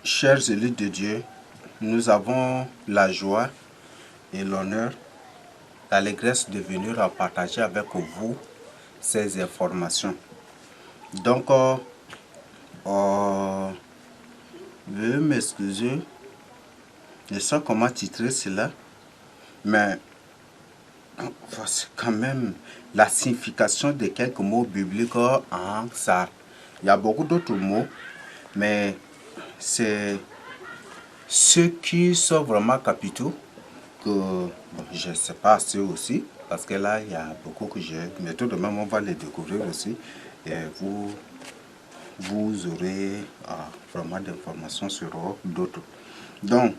Chers élus de Dieu, nous avons la joie et l'honneur, l'allégresse de venir partager avec vous ces informations. Donc, veuillez m'excuser, je sais comment titrer cela, mais c'est quand même la signification de quelques mots bibliques en ça. Il y a beaucoup d'autres mots, mais c'est ceux qui sont vraiment capitaux que je ne sais pas assez aussi, parce que là, il y a beaucoup que j'ai, mais tout de même, on va les découvrir aussi. Et vous aurez vraiment d'informations sur d'autres. Donc,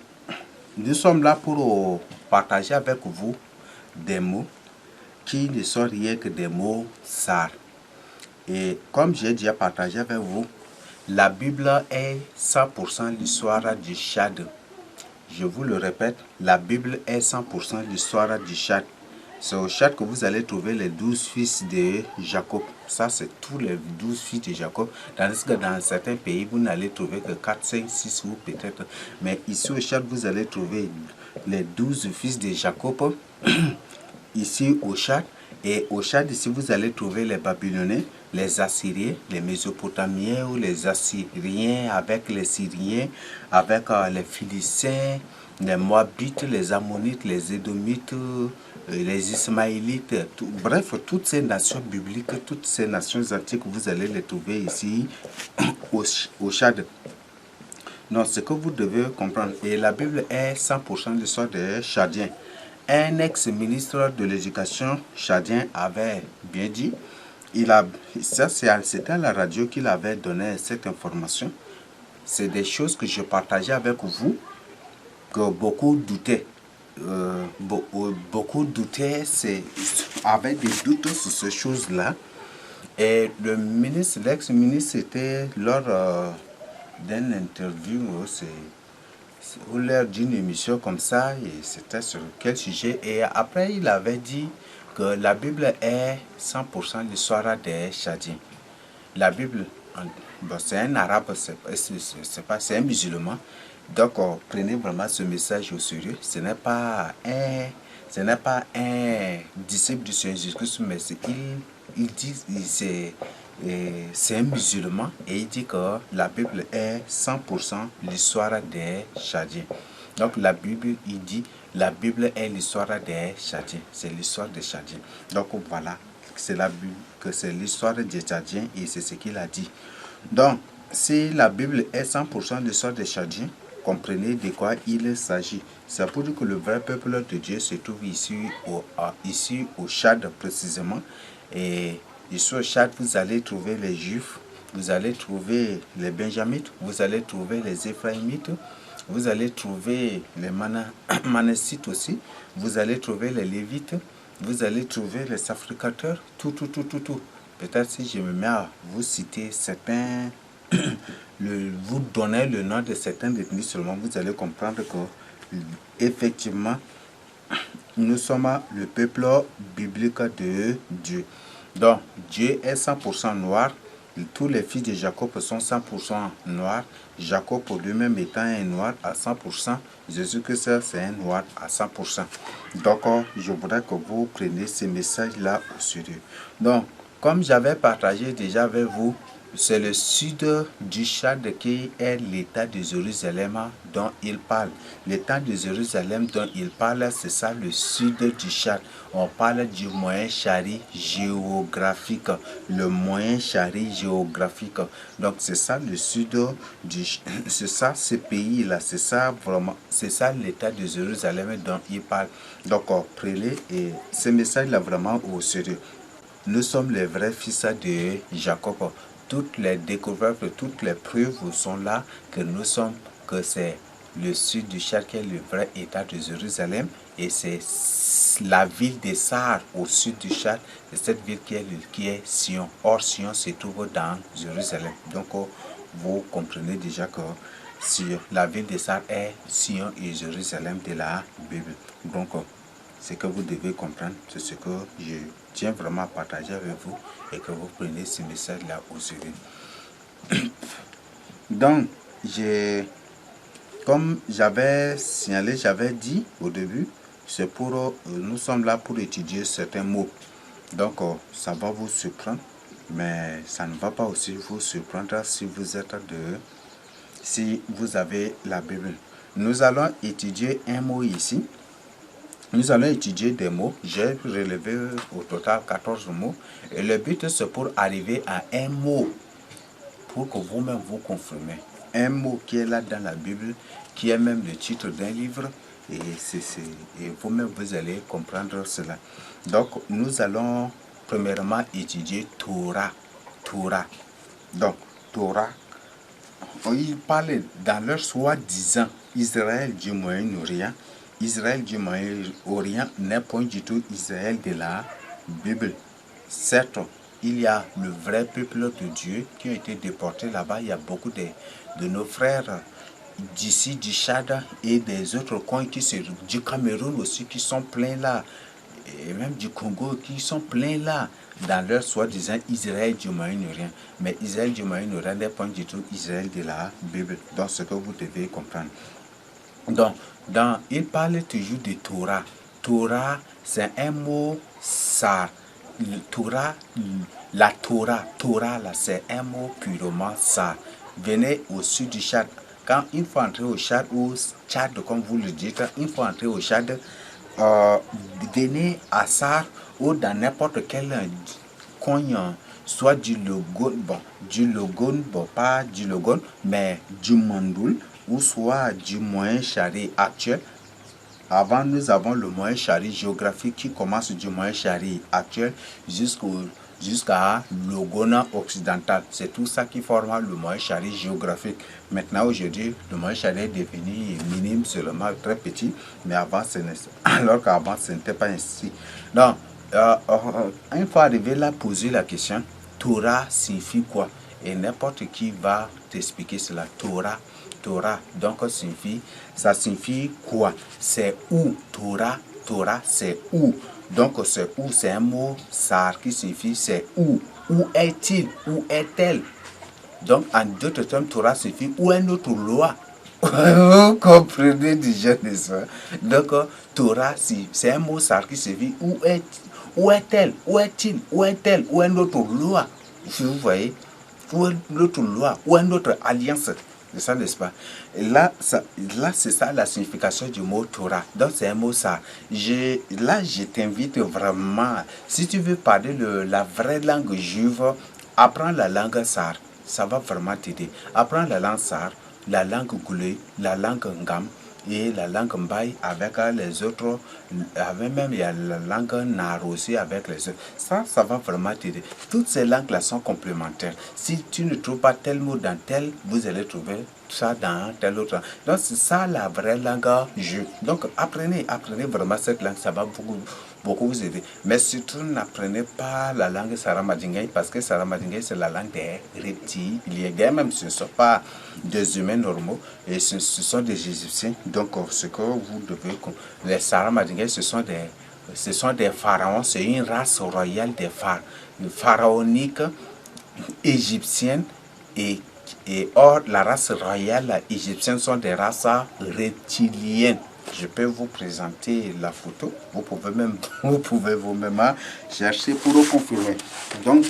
nous sommes là pour partager avec vous des mots qui ne sont rien que des mots SAR. Et comme j'ai déjà partagé avec vous, la Bible est 100% l'histoire du Tchad. Je vous le répète, la Bible est 100% l'histoire du Tchad. C'est au Tchad que vous allez trouver les 12 fils de Jacob. Ça, c'est tous les 12 fils de Jacob. Tandis que dans certains pays, vous n'allez trouver que 4, 5, 6 ou peut-être. Mais ici au Tchad, vous allez trouver les 12 fils de Jacob. Ici au Tchad. Et au Tchad, ici, vous allez trouver les Babyloniens, les Assyriens, les Mésopotamiens ou les Assyriens avec les Syriens, avec les Philistins, les Moabites, les Ammonites, les Édomites, les Ismaélites, bref, toutes ces nations bibliques, toutes ces nations antiques, vous allez les trouver ici au Tchad. Donc, ce que vous devez comprendre, et la Bible est 100% l'histoire des Tchadiens. Un ex-ministre de l'éducation tchadien avait bien dit, c'était à la radio qu'il avait donné cette information. C'est des choses que je partageais avec vous, que beaucoup doutaient. Beaucoup doutaient, avaient des doutes sur ces choses-là. Et le ministre, l'ex-ministre, c'était lors d'une interview, ou lors d'une émission comme ça, et c'était sur quel sujet. Et après, il avait dit que la Bible est 100% l'histoire des Tchadiens. La Bible, bon, c'est un arabe, c'est un musulman. Donc, prenez vraiment ce message au sérieux. Ce n'est pas un disciple du Seigneur Jésus-Christ, mais il dit, c'est un musulman et il dit que la Bible est 100% l'histoire des Tchadiens. Donc la Bible, il dit, la Bible est l'histoire des Tchadiens. C'est l'histoire des Tchadiens. Donc voilà, c'est la Bible, que c'est l'histoire des Tchadiens et c'est ce qu'il a dit. Donc, si la Bible est 100% l'histoire des Tchadiens, comprenez de quoi il s'agit. C'est pour dire que le vrai peuple de Dieu se trouve ici au Tchad précisément. Et ici au Tchad, vous allez trouver les Juifs, vous allez trouver les Benjamites, vous allez trouver les Éphraïmites, vous allez trouver les Manassites aussi, vous allez trouver les Lévites, vous allez trouver les sacrificateurs, tout. Peut-être si je me mets à vous citer certains, vous donner le nom de certaines ethnies seulement, vous allez comprendre que effectivement, nous sommes le peuple biblique de Dieu. Donc, Dieu est 100% noir. Tous les fils de Jacob sont 100% noirs. Jacob lui-même étant un noir à 100%. Jésus-Christ, c'est un noir à 100%. Donc, je voudrais que vous preniez ces messages-là au sérieux. Donc, comme j'avais partagé déjà avec vous, c'est le sud du Tchad qui est l'état de Jérusalem dont il parle. L'état de Jérusalem dont il parle, c'est ça le sud du Tchad. On parle du moyen chari géographique. Le moyen chari géographique. Donc c'est ça le sud du c'est ça ce pays-là. C'est ça vraiment. C'est ça l'état de Jérusalem dont il parle. Donc prenez et ce message-là vraiment au sérieux. Nous sommes les vrais fils de Jacob. Toutes les découvertes, toutes les preuves sont là que nous sommes, que c'est le sud du Tchad qui est le vrai état de Jérusalem et c'est la ville de Sar au sud du Tchad, c'est cette ville qui est Sion. Or, Sion se trouve dans Jérusalem. Donc, vous comprenez déjà que la ville de Sar est Sion et Jérusalem de la Bible. Donc, ce que vous devez comprendre, c'est ce que je tiens vraiment à partager avec vous et que vous preniez ce message-là au sérieux. Donc, Comme j'avais signalé, j'avais dit au début, c'est pour, nous sommes là pour étudier certains mots. Donc, ça va vous surprendre, mais ça ne va pas aussi vous surprendre si vous êtes si vous avez la Bible. Nous allons étudier un mot ici. Nous allons étudier des mots. J'ai relevé au total 14 mots. Et le but, c'est pour arriver à un mot, pour que vous-même vous confirmez. Un mot qui est là dans la Bible, qui est même le titre d'un livre. Et vous-même, vous allez comprendre cela. Donc, nous allons premièrement étudier Torah. Torah. Donc, Torah. Ils parlent dans leur soi-disant Israël du Moyen-Orient. Israël du Moyen-Orient n'est point du tout Israël de la Bible. Certes, il y a le vrai peuple de Dieu qui a été déporté là-bas. Il y a beaucoup de nos frères d'ici, du Tchad et des autres coins du Cameroun aussi qui sont pleins là. Et même du Congo qui sont pleins là dans leur soi-disant Israël du Moyen-Orient. Mais Israël du Moyen-Orient n'est pas du tout Israël de la Bible. Donc, ce que vous devez comprendre. Donc, il parle toujours de Torah. Torah, c'est un mot sar. Torah, la Torah là, c'est un mot purement sar. Venez au sud du Tchad. Quand il faut entrer au Tchad, ou Tchad, comme vous le dites, il faut entrer au Tchad, venez à Sar ou dans n'importe quel coin, soit du Logon, pas du Logon, mais du Mandoul, ou soit du Moyen-Chari actuel. Avant, nous avons le Moyen-Chari géographique qui commence du Moyen-Chari actuel jusqu'à Logona occidental. C'est tout ça qui forme le Moyen-Chari géographique. Maintenant, aujourd'hui, le Moyen-Chari est devenu minime, seulement très petit, mais avant, alors qu'avant, ce n'était pas ainsi. Donc, une fois arrivé là, poser la question, Torah signifie quoi? Et n'importe qui va t'expliquer cela. Torah, donc ça signifie quoi? C'est où? Torah, c'est où? Donc c'est où? C'est un mot sar qui signifie c'est où? Où est-il? Où est-elle? Donc en d'autres termes, Torah signifie où est notre loi? Vous comprenez déjà, n'est-ce pas? Donc Torah, c'est un mot sar qui signifie où est-elle? Où est-il? Où est-elle? Où est notre loi? Vous voyez? Où est notre loi? Où est notre alliance? C'est ça, n'est-ce pas? Et là, c'est ça la signification du mot Torah. Donc, c'est un mot ça. Là, je t'invite vraiment, si tu veux parler la vraie langue juive, apprends la langue sar. Ça va vraiment t'aider. Apprends la langue sar, la langue goulé, la langue ngam et la langue mbaï avec les autres, avec même il y a la langue nar aussi avec les autres. Ça va vraiment t'aider. Toutes ces langues-là sont complémentaires. Si tu ne trouves pas tel mot dans tel, vous allez trouver ça dans tel autre. Donc c'est ça la vraie langue juive. Donc apprenez vraiment cette langue, ça va beaucoup vous aider. Mais surtout n'apprenez pas la langue Saramadingaï parce que Saramadingaï c'est la langue des reptiliens. Même ce ne sont pas des humains normaux et ce sont des Égyptiens. Donc ce que vous devez, les Saramadingaï ce sont des pharaons, c'est une race royale des pharaoniques égyptiennes et or, la race royale égyptienne sont des races reptiliennes. Je peux vous présenter la photo. Vous pouvez vous-même chercher pour confirmer. Donc,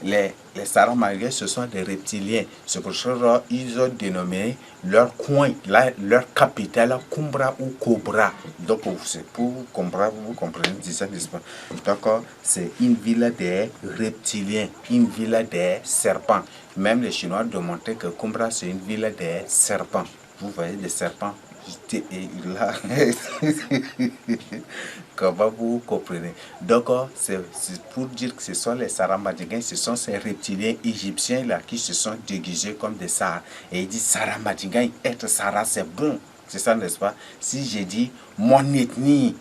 les Saramadingaï, ce sont des reptiliens. C'est pour ça qu'ils ont dénommé leur coin, leur capitale, Kumbra ou Cobra. Donc, c'est pour Kumbra, vous comprenez ça, n'est-ce pas? Donc, c'est une ville des reptiliens, une ville des serpents. Même les Chinois demandaient que Kumbra, c'est une ville des serpents. Vous voyez des serpents? Là, comment vous comprenez? Donc, c'est pour dire que ce sont les Saramadingaï, ce sont ces reptiliens égyptiens là qui se sont déguisés comme des Sahara. Et il dit Saramadingaï, être Sahara, c'est bon. C'est ça, n'est-ce pas? Si j'ai dit mon ethnie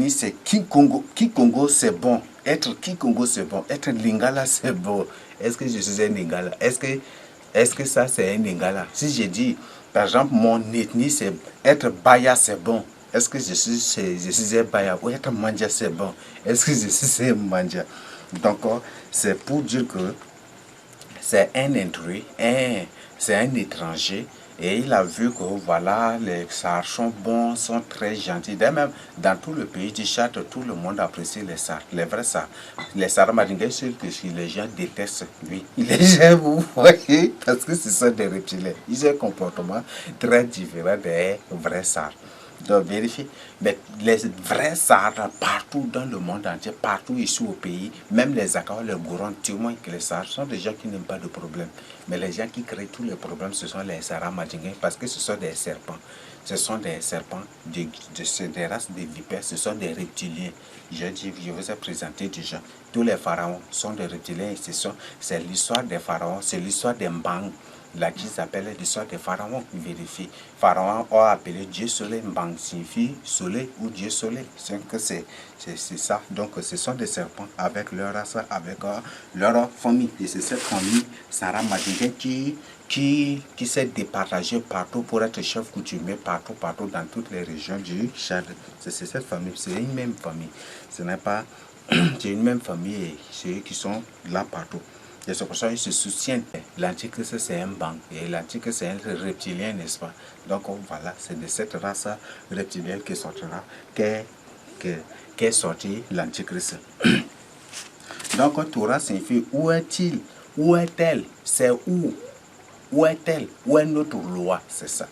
c'est Kikongo. Kikongo, c'est bon. Être Kikongo, c'est bon. Être Lingala, c'est bon. Est-ce que je suis un Lingala? Est-ce que ça, c'est un Lingala? Si j'ai dit, par exemple, mon ethnie, c'est être Baya, c'est bon. Est-ce que je suis un Baya? Ou être Mandja, c'est bon. Est-ce que je suis un Mandja? Donc, c'est pour dire que c'est un intrus, c'est un étranger Et il a vu que voilà, les Sars sont bons, sont très gentils. D'ailleurs, même dans tout le pays du Tchad, tout le monde apprécie les Sars, les vrais Sars. Les Sars Mandingues, ceux que les gens détestent, oui. Les gens, vous voyez, parce que ce sont des reptiliens. Ils ont un comportement très différent des vrais Sars. Donc vérifiez. Mais les vrais Sars, partout dans le monde entier, partout ici au pays, même les Akawa, les Gourons, témoignent que les Sars sont des gens qui n'aiment pas de problème. Mais les gens qui créent tous les problèmes, ce sont les Sars Mandingues parce que ce sont des serpents. Ce sont des serpents, des races de vipères, ce sont des reptiliens. Je vous ai présenté déjà. Tous les pharaons sont des reptiliens. C'est l'histoire des pharaons, c'est l'histoire des Mbang. Là qui s'appelle l'histoire des pharaons, vérifie. Pharaon a appelé Dieu soleil, Mbang signifie soleil ou Dieu soleil. C'est ça. Donc ce sont des serpents avec leur race, avec leur famille. Et c'est cette famille, Sarah Madingue, qui s'est départagée partout pour être chef coutumier partout dans toutes les régions du Tchad. C'est cette famille, c'est une même famille. Ce n'est pas, c'est une même famille et c'est eux qui sont là partout. Et c'est pour ça qu'ils se soutiennent. L'Antichrist, c'est un banc. Et l'Antichrist, c'est un reptilien, n'est-ce pas? Donc voilà, c'est de cette race reptilienne qui sortira, qu'est sorti l'Antichrist. Donc Torah signifie où est-il? Où est-elle? C'est où? Où est-elle? Où est notre loi? C'est ça.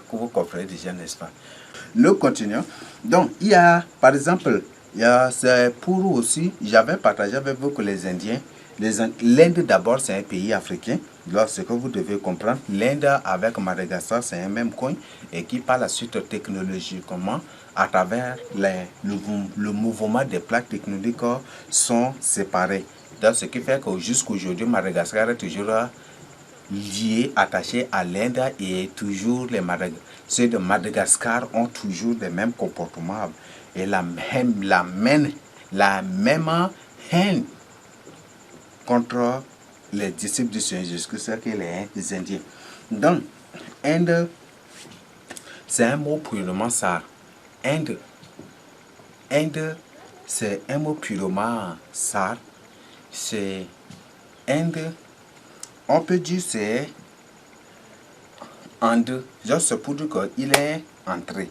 Vous comprenez déjà, n'est-ce pas? Nous continuons. Donc, il y a, par exemple, c'est pour aussi, j'avais partagé avec vous que les Indiens, l'Inde d'abord, c'est un pays africain. Alors, ce que vous devez comprendre, l'Inde avec Madagascar, c'est un même coin et qui par la suite technologiquement, à travers le mouvement des plaques technologiques sont séparés. Donc, ce qui fait que jusqu'aujourd'hui, Madagascar est toujours liés, attachés à l'Inde et toujours ceux de Madagascar ont toujours les mêmes comportements et la même haine contre les disciples du Seigneur Jésus-Christ que les Indiens. Donc, Inde, c'est un mot purement sar. Inde, c'est un mot purement sar. C'est Inde. On peut dire c'est en deux. Juste pour dire qu'il est entré.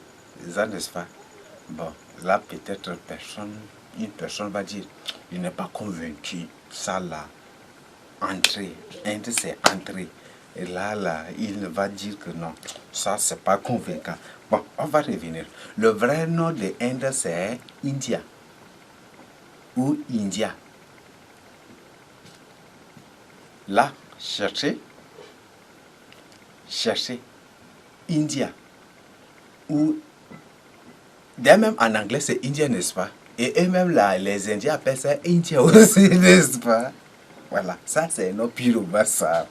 Ça, n'est-ce pas? Bon, là, peut-être une personne va dire, il n'est pas convaincu. Ça, là, entré. Inde, c'est entré. Et là, il va dire que non, ça, c'est pas convaincant. Bon, on va revenir. Le vrai nom de Inde, c'est India. Ou India. Là, cherchez India ou même en anglais c'est India, n'est-ce pas? Et eux-mêmes là, les Indiens appellent ça India aussi, n'est-ce pas? Voilà, ça c'est un pyromassar.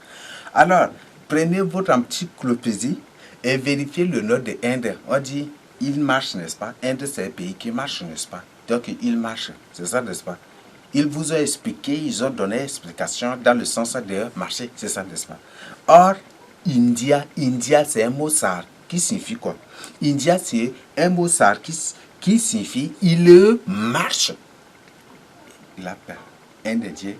Alors, prenez votre encyclopédie et vérifiez le nom de Inde. On dit il marche, n'est-ce pas? Inde c'est un pays qui marche, n'est-ce pas? Donc il marche, c'est ça, n'est-ce pas? Ils vous ont expliqué, ils ont donné explication dans le sens de marcher, c'est ça, n'est-ce pas? Or, India c'est un mot sar qui signifie quoi? India c'est un mot sar qui signifie il marche. La paix. Un Indien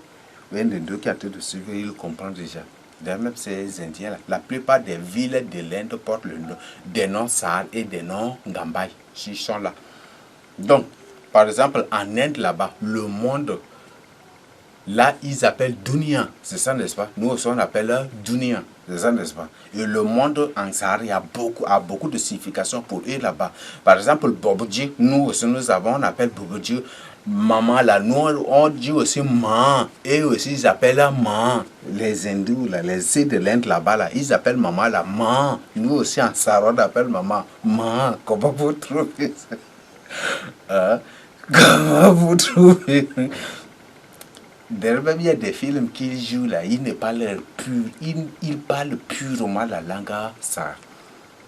ou un Indo qui a été de suivre, il comprend déjà. D'ailleurs, même ces Indiens-là, la plupart des villes de l'Inde portent le nom, des noms sar et des noms gambay. Ils sont là. Donc, par exemple, en Inde, là-bas, le monde, là, ils appellent Dunia. C'est ça, n'est-ce pas? Nous aussi, on appelle Dunia. C'est ça, n'est-ce pas? Et le monde en Sahara a beaucoup de significations pour eux là-bas. Par exemple, Boboudji, nous aussi, on appelle Boboudji maman là. Nous, on dit aussi maman. Et aussi, ils appellent maman. Les hindous, là, les Sikhs de l'Inde là-bas, là, ils appellent maman là, maman. Nous aussi, en Sahara, on appelle maman. Maman. Comment vous trouvez ça? Comment vous trouvez? Derrière, il y a des films qu'ils jouent là, ils ne parlent pur, ils parlent purement la langue sar.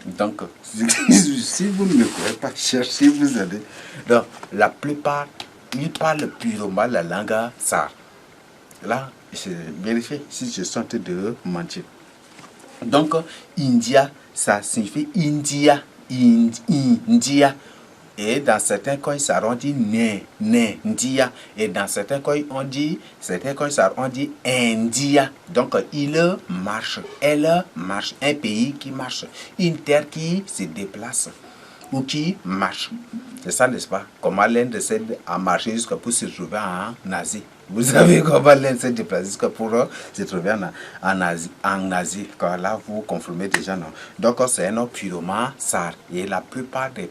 Donc, si vous ne me croyez pas, cherchez, vous allez. Donc, la plupart, ils parlent purement la langue sar. Là, je vérifie si je suis en train de mentir. Donc, India, ça signifie India. India. Et dans certains cas, on dit Ndia. Et dans certains cas, on dit India. Donc, il marche, elle marche. Un pays qui marche. Une terre qui se déplace ou qui marche. C'est ça, n'est-ce pas? Comment l'Inde essaie à marcher jusqu'à pour se trouver en Asie. Vous savez comment l'Inde s'est déplacée jusqu'à pour se trouver en Asie. Quand là, vous confirmez déjà, non? Donc, c'est un nom purement sar. Et la plupart des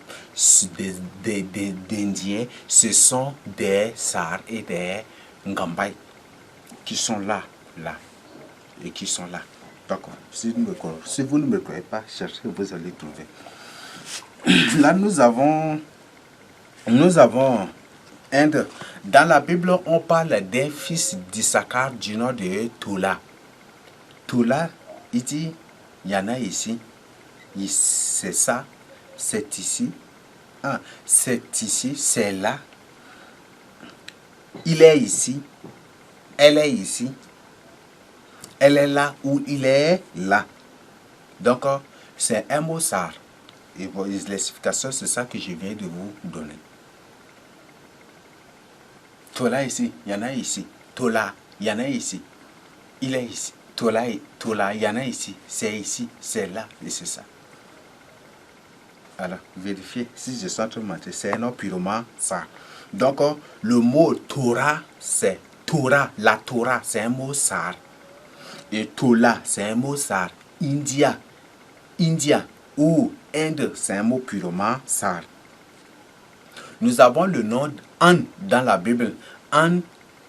Indiens, ce sont des sars et des Ngambai qui sont là, et qui sont là. D'accord. Si vous ne me croyez pas, cherchez, vous allez trouver. Là, nous avons Inde. Dans la Bible, on parle d'un fils d'Issachar du nom de Tola. Tola, il dit, il y en a ici. C'est ça, c'est ici. Ah, c'est ici, c'est là. Il est ici. Elle est ici. Elle est là ou il est là. Donc, c'est un mot sar. Et l'explication, c'est ça que je viens de vous donner. Tola ici, il y en a ici. Tola, il y en a ici. Il est ici. Tola, il y en a ici. C'est ici, c'est là, et c'est ça. Alors, vérifiez si je suis en train de mentir. C'est un nom purement ça. Donc, le mot Torah, c'est Torah. La Torah, c'est un mot sar. Et Tola, c'est un mot sar. India ou Inde, c'est un mot purement sar. Nous avons le nom An dans la Bible. An,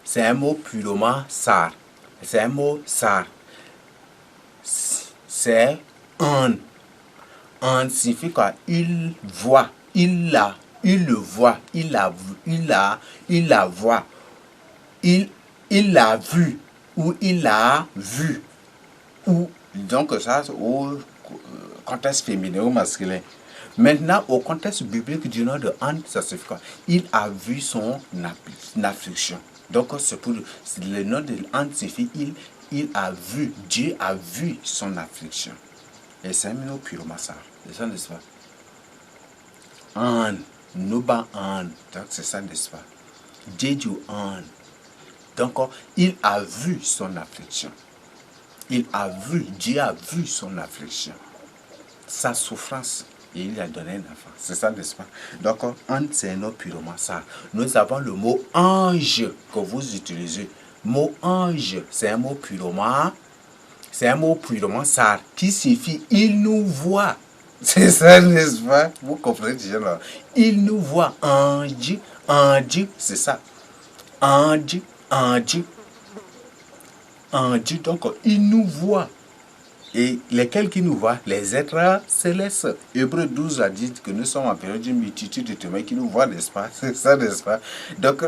c'est un mot purement sar. C'est un mot sar. C'est An. An signifie quoi? Il voit. Il le voit. Il la voit. Il l'a vu. Ou il l'a vu. Ou, donc ça, au contexte féminin ou masculin. Maintenant, au contexte biblique du nom de An, ça signifie quoi? Il a vu son affliction. Donc, c'est pour le nom de An signifie il a vu, Dieu a vu son affliction. Et c'est un mot purement ça. C'est ça, n'est-ce pas? An, Nuba An. Donc, c'est ça, n'est-ce pas? Jeju An. Donc, il a vu son affliction. Il a vu, Dieu a vu son affliction. Sa souffrance. Et il a donné un enfant. C'est ça, n'est-ce pas? Donc, An, c'est un mot purement ça. Nous avons le mot ange que vous utilisez. Mot ange, c'est un mot purement ça qui signifie il nous voit. C'est ça, n'est-ce pas? Vous comprenez déjà là? Il nous voit. Ange, c'est ça. Ange. Donc, il nous voit. Et lesquels qui nous voient? Les êtres célestes. Hébreux 12 a dit que nous sommes en période d'une multitude de témoins qui nous voient, n'est-ce pas? C'est ça, n'est-ce pas? Donc,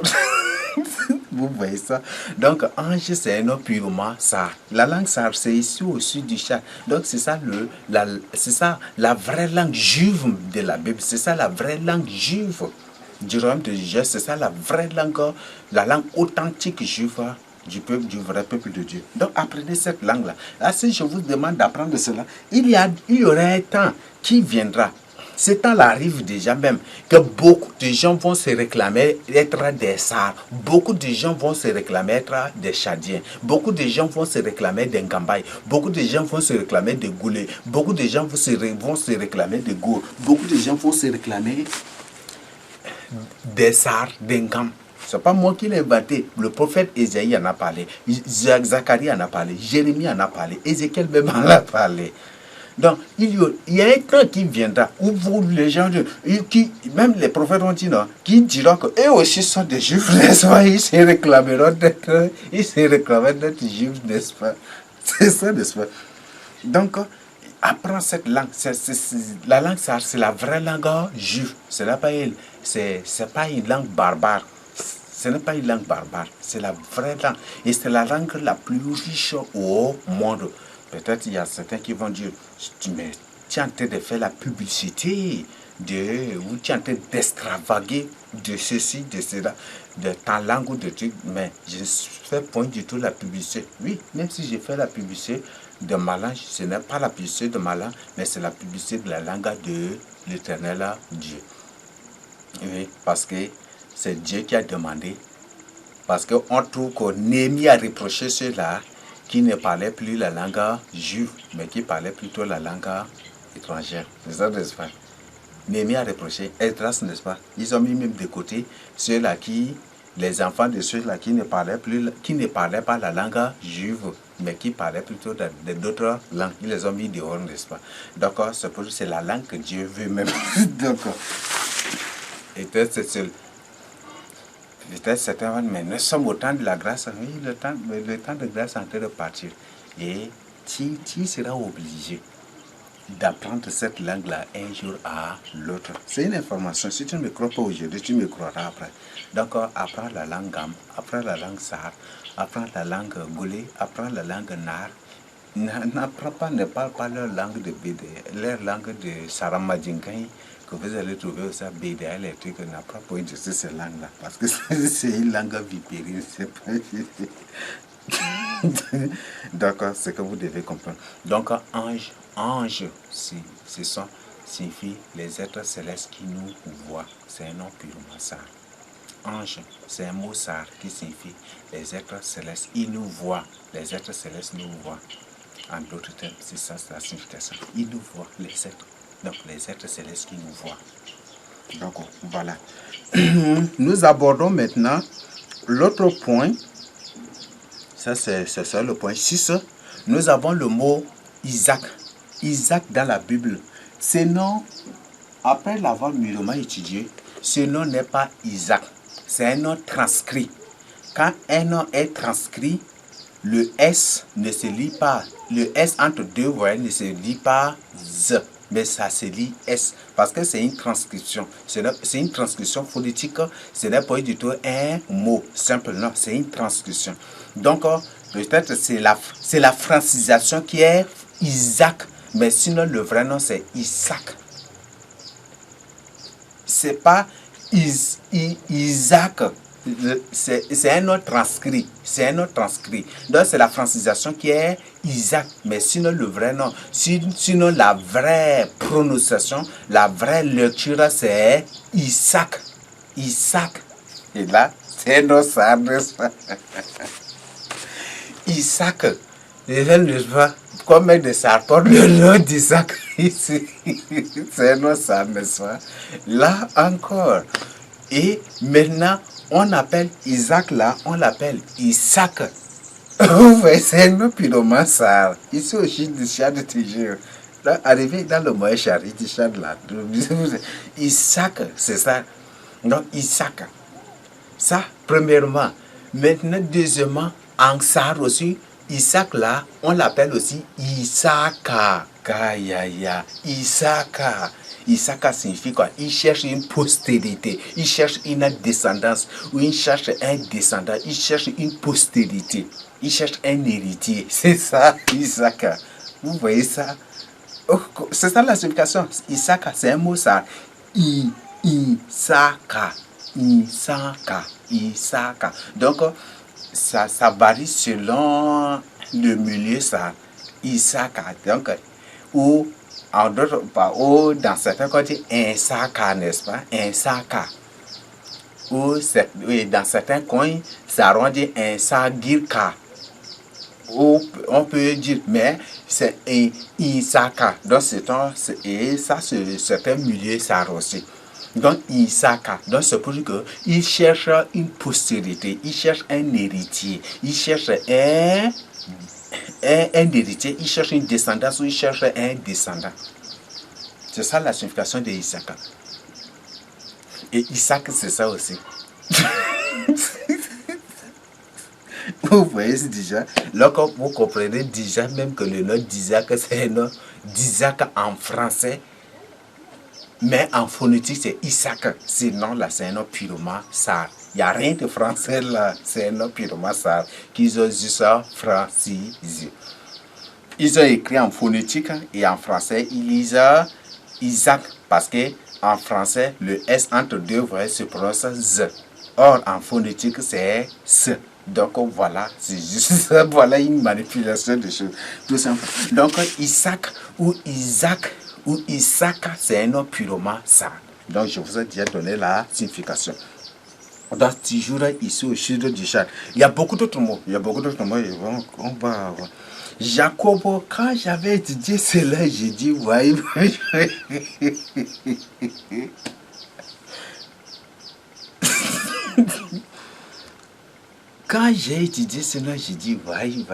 vous voyez ça? Donc, ange, c'est un nom purement sar. La langue sar, c'est ici au sud du Tchad. Donc, c'est ça, la vraie langue juive de la Bible. C'est ça, la vraie langue juive du royaume de Dieu. C'est ça, la vraie langue, la langue authentique juive du vrai peuple de Dieu. Donc, apprenez cette langue-là. Là, si je vous demande d'apprendre cela, il y aura un temps qui viendra. Ce temps-là arrive déjà même que beaucoup de gens vont se réclamer être des Sars. Beaucoup de gens vont se réclamer être des Tchadiens. Beaucoup de gens vont se réclamer des Ngambai. Beaucoup de gens vont se réclamer des Goulés. Beaucoup de gens vont se réclamer des Gour. Beaucoup de gens vont se réclamer des Sars, des Ngam. Ce n'est pas moi qui l'ai inventé. Le prophète Ésaïe en a parlé. Zacharie en a parlé. Jérémie en a parlé. Ézéchiel même en a parlé. Donc, il y a un temps qui viendra où vous, les gens, même les prophètes ont dit non, qui diront qu'eux aussi sont des juifs, n'est-ce pas? Ils se réclameront d'être juifs, n'est-ce pas? C'est ça, n'est-ce pas? Donc, apprends cette langue. La langue, c'est la vraie langue juive. Ce n'est pas une langue barbare. Ce n'est pas une langue barbare, c'est la vraie langue. Et c'est la langue la plus riche au monde. Peut-être il y a certains qui vont dire, mais tu es en train de faire la publicité, ou tu es en train d'extravaguer de ceci, de cela, de ta langue ou de trucs. Mais je ne fais point du tout la publicité. Oui, même si je fais la publicité de ma langue, ce n'est pas la publicité de ma langue, mais c'est la publicité de la langue de l'Éternel Dieu. Oui, parce que c'est Dieu qui a demandé. Parce qu'on trouve que Néhémie a reproché ceux-là qui ne parlaient plus la langue juive, mais qui parlaient plutôt la langue étrangère. C'est ça, n'est-ce pas? Néhémie a reproché, Esdras, n'est-ce pas? Ils ont mis même de côté ceux-là les enfants de ceux-là qui ne parlaient plus, qui ne parlaient pas la langue juive, mais qui parlaient plutôt d'autres langues. Ils les ont mis dehors, n'est-ce pas? Donc, c'est la langue que Dieu veut même. Donc, et peut-être certains, mais nous sommes au temps de la grâce. Oui, le temps de grâce est en train de partir. Et tu seras obligé d'apprendre cette langue-là un jour à l'autre. C'est une information. Si tu ne me crois pas aujourd'hui, tu me croiras après. Donc, apprends la langue Gam, apprends la langue Sar, apprends la langue Goulé, apprends la langue Nar. N'apprends pas, ne parle pas leur langue de BD, leur langue de Saramadjinkai que vous allez trouver aussi à BDA électrique. N'apprends pas utiliser ces langues-là parce que c'est une langue vipérine. C'est pas... D'accord, c'est que vous devez comprendre. Donc, ange, signifie les êtres célestes qui nous voient. C'est un nom purement sar. Ange, c'est un mot sar qui signifie les êtres célestes. Ils nous voient. Les êtres célestes nous voient. En d'autres termes, c'est ça la signification. Ils nous voient, les êtres. Donc, les êtres célestes qui nous voient. Donc, voilà. Nous abordons maintenant l'autre point. Ça, c'est ça le point 6. Nous avons le mot Isaac. Isaac dans la Bible. Ce nom, après l'avoir mûrement étudié, ce nom n'est pas Isaac. C'est un nom transcrit. Quand un nom est transcrit, le S ne se lit pas. Le S entre deux voyelles ne se lit pas Z, mais ça se lit S. Parce que c'est une transcription. C'est une transcription phonétique. Ce n'est pas du tout un mot simple. Non, c'est une transcription. Donc, peut-être c'est la francisation qui est Isaac. Mais sinon, le vrai nom, c'est Isaac. C'est pas Isaac. C'est un nom transcrit. C'est un nom transcrit. Donc, c'est la francisation qui est Isaac. Mais sinon, le vrai nom. Sinon, la vraie prononciation, la vraie lecture, c'est Isaac. Isaac. Et là, c'est un nom simple. Isaac. Je vois combien de ça porte le nom d'Isaac ici. C'est un nom simple, n'est-ce pas? Là encore. Et maintenant, on appelle Isaac là, on l'appelle Isaac. Vous voyez, c'est un nom purement ça. Ici aussi, du chien de toujours. Là, arrivé dans le moyen chari du chien de là. Isaac, c'est ça. Donc, Isaac. Ça, premièrement. Maintenant, deuxièmement, en Sar aussi, Isaac là, on l'appelle aussi Isaka. Kayaya. Isaka. Isaka signifie quoi? Il cherche une postérité, il cherche une descendance, ou il cherche un descendant, il cherche une postérité, il cherche un héritier. C'est ça, Isaka. Vous voyez ça? Oh, c'est ça la signification. Isaka, c'est un mot ça. Isaka. Isaka. Isaka. Donc, ça varie selon le milieu, ça. Isaka. Donc, ou en d'autres, dans certains côtés, un saka, n'est-ce pas? Un saka. Ou dans certains coins, ça rend un sagirka. Ou on peut dire, mais c'est un isaka. Donc, et ça, c'est certains milieux, ça aussi. Donc, Isaka. Donc, c'est pour dire qu'il cherche une postérité, il cherche un héritier, il cherche un héritier, il cherche une descendance ou il cherche un descendant. C'est ça la signification de Isaac. Et Isaac, c'est ça aussi. Vous voyez déjà, là, vous comprenez déjà même que le nom d'Isaac, c'est un nom d'Isaac en français. Mais en phonétique, c'est Isaac. Ce nom-là, c'est un nom purement sar. Il n'y a rien de français là. C'est un nom purement sar. Qu'ils ont juste francisé. Ils ont écrit en phonétique et en français, ils lisent Isaac. Parce que en français, le S entre deux voyelles se prononce Z. Or, en phonétique, c'est S. Donc voilà, c'est juste ça. Voilà une manipulation de choses. Tout simplement. Donc, Isaac ou Isaac ou Isaka, c'est un nom purement ça. Donc, je vous ai déjà donné la signification. Donc, toujours ici au sud du Tchad. Il y a beaucoup d'autres mots. Il y a beaucoup d'autres mots. On va voir. Jacob, quand j'avais étudié cela, j'ai dit, ouais. Quand j'ai étudié cela, j'ai dit, ouais.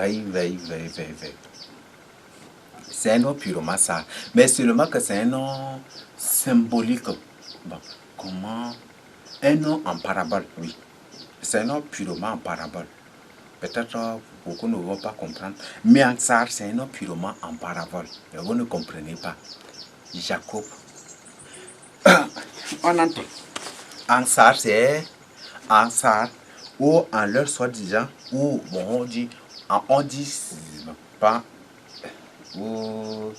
C'est un nom purement ça. Mais seulement que c'est un nom symbolique. Bon, comment? Un nom en parabole, oui. C'est un nom purement en parabole. Peut-être beaucoup ne vont pas comprendre. Mais en tsar, c'est un nom purement en parabole. Et vous ne comprenez pas. Jacob. On entend. En tsar, c'est en tsar. Ou en leur soi-disant. Ou bon, on dit pas. Ou,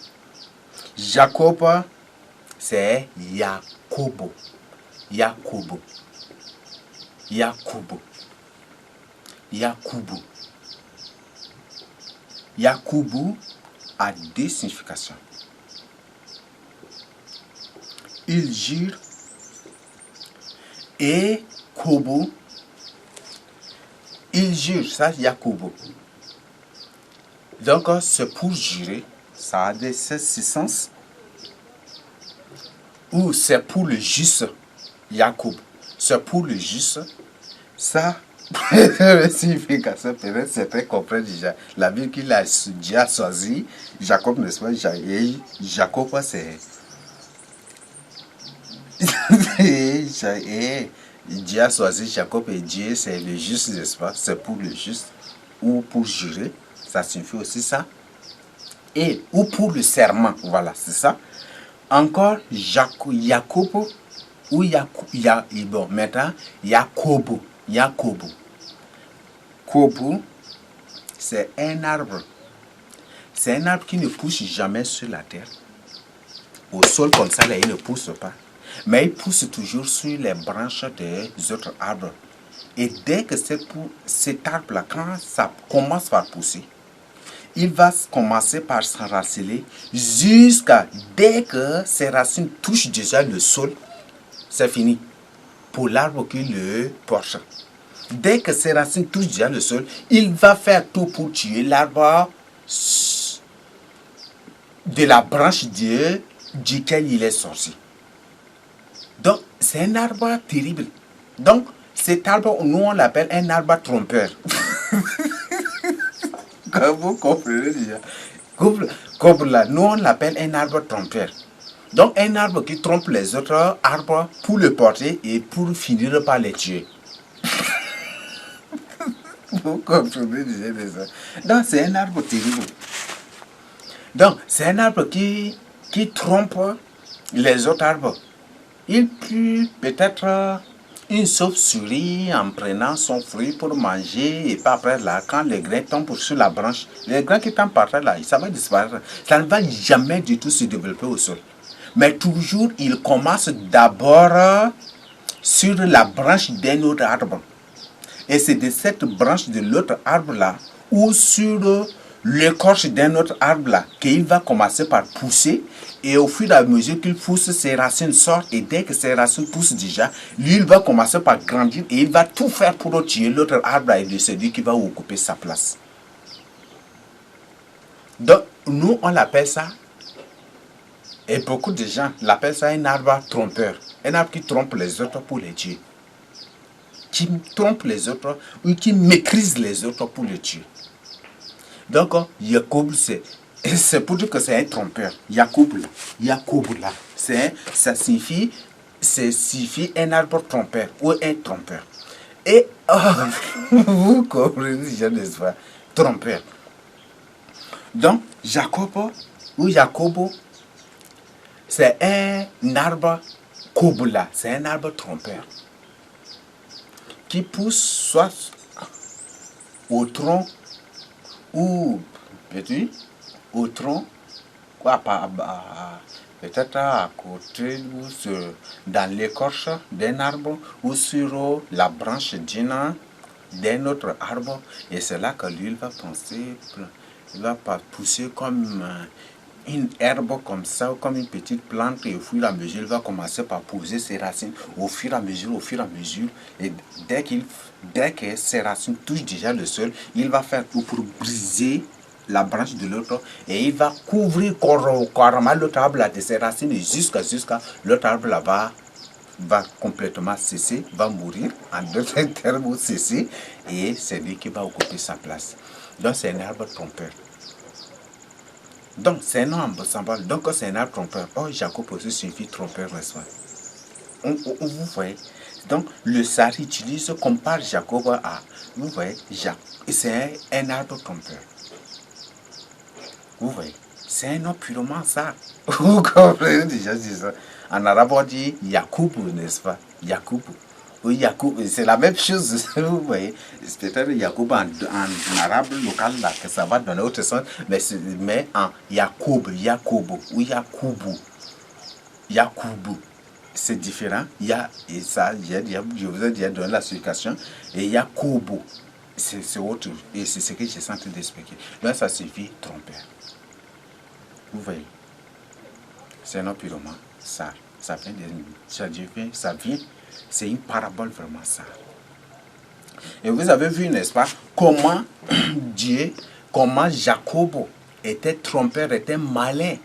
Jacob, c'est Yacobo. Yacobo. Yacobo. Yacoubou. Yacoubou a deux significations. Il jure et Kobo. Il jure, ça Yacoubou. Donc c'est pour jurer, ça a des sens. Ou c'est pour le juste, Yacoub. C'est pour le juste, ça. La signification, peut-être certains comprennent déjà. La Bible qu'il a déjà choisi, Jacob, n'est-ce pas? Jacob, c'est. Dieu a choisi Jacob et Dieu, c'est le juste, n'est-ce pas? C'est pour le juste. Ou pour jurer, ça signifie aussi ça. Et ou pour le serment, voilà, c'est ça. Encore, Jacob, ou bon, maintenant, Yacobo. Kobo, c'est un arbre. C'est un arbre qui ne pousse jamais sur la terre. Au sol comme ça, là, il ne pousse pas. Mais il pousse toujours sur les branches des autres arbres. Et dès que cet arbre-là, quand ça commence par pousser, il va commencer par s'enraciner jusqu'à dès que ses racines touchent déjà le sol, c'est fini pour l'arbre qui le porte. Dès que ses racines touchent déjà le sol, il va faire tout pour tuer l'arbre de la branche duquel il est sorti. Donc, c'est un arbre terrible. Donc, cet arbre, nous, on l'appelle un arbre trompeur. Vous comprenez déjà. Comme là, nous, on l'appelle un arbre trompeur. Donc, un arbre qui trompe les autres arbres pour le porter et pour finir par les tuer. Vous comprenez déjà. Donc, c'est un arbre terrible. Donc, c'est un arbre qui trompe les autres arbres. Il peut peut-être une chauve-souris en prenant son fruit pour manger et pas après là, quand les grains tombent sur la branche, les grains qui tombent par là, ça va disparaître. Ça ne va jamais du tout se développer au sol. Mais toujours, il commence d'abord sur la branche d'un autre arbre. Et c'est de cette branche de l'autre arbre-là ou sur l'écorce d'un autre arbre-là qu'il va commencer par pousser. Et au fur et à mesure qu'il pousse, ses racines sortent. Et dès que ses racines poussent déjà, lui, il va commencer par grandir. Et il va tout faire pour tuer l'autre arbre et de celui qui va occuper sa place. Donc, nous, on l'appelle ça. Et beaucoup de gens l'appellent ça un arbre trompeur. Un arbre qui trompe les autres pour les tuer. Qui trompe les autres ou qui maîtrise les autres pour les tuer. Donc, Yacoub, c'est pour dire que c'est un trompeur. Yacoub là. Ça signifie un arbre trompeur ou un trompeur. Et vous comprenez déjà, n'est-ce pas? Trompeur. Donc, Jacobo, c'est un arbre kobula, c'est un arbre trompeur qui pousse soit au tronc ou au tronc, peut-être à côté ou dans l'écorce d'un arbre ou sur la branche d'un autre arbre. Et c'est là que lui va penser, il va pas pousser comme une herbe comme ça, comme une petite plante, et au fur et à mesure, il va commencer par poser ses racines au fur et à mesure, et dès que ses racines touchent déjà le sol, il va faire tout pour briser la branche de l'autre et il va couvrir carrément l'autre arbre de ses racines jusqu'à l'autre arbre là va complètement cesser, va mourir, en d'autres termes, cesser, et c'est lui qui va occuper sa place. Donc c'est un arbre trompeur. Donc c'est un arbre symbole, donc c'est un arbre trompeur. Oh, Jacob aussi signifie trompeur, n'est-ce pas? Vous voyez? Donc le sar utilise, compare Jacob à, vous voyez, c'est un arbre trompeur. Vous voyez? C'est un nom purement ça. Vous comprenez déjà ça? En arabe, on dit Yacoub, n'est-ce pas? Yacoub. Oui, Yacoub, c'est la même chose. Vous voyez? C'est peut-être Yacoub en arabe local là, que ça va donner autre sens. Mais en Yacoub, ou Yacoubou. Yacoubou. C'est différent. Il y a, et ça, je vous ai déjà donné la signification. Et Yacoubou. C'est autre. Et c'est ce que j'ai senti d'expliquer. Donc ça suffit trompeur. Vous voyez, c'est un nom purement ça. Ça vient, c'est une parabole vraiment ça. Et vous avez vu, n'est-ce pas, comment Dieu, comment Jacob était trompeur, était malin.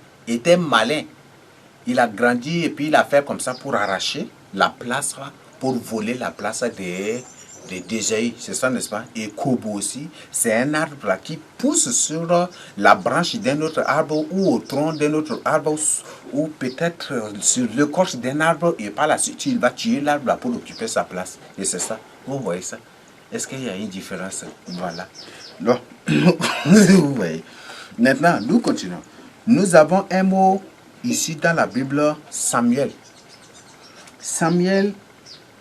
Il a grandi et puis il a fait comme ça pour arracher la place, pour voler la place d'Ésaïe, c'est ça, n'est-ce pas? Et Kobo aussi, c'est un arbre là, qui pousse sur la branche d'un autre arbre ou au tronc d'un autre arbre ou peut-être sur l'écorce d'un arbre et par la suite il va tuer l'arbre pour occuper sa place. Et c'est ça, vous voyez ça? Est-ce qu'il y a une différence? Voilà. Donc, vous voyez. Maintenant, nous continuons. Nous avons un mot ici dans la Bible, Samuel. Samuel,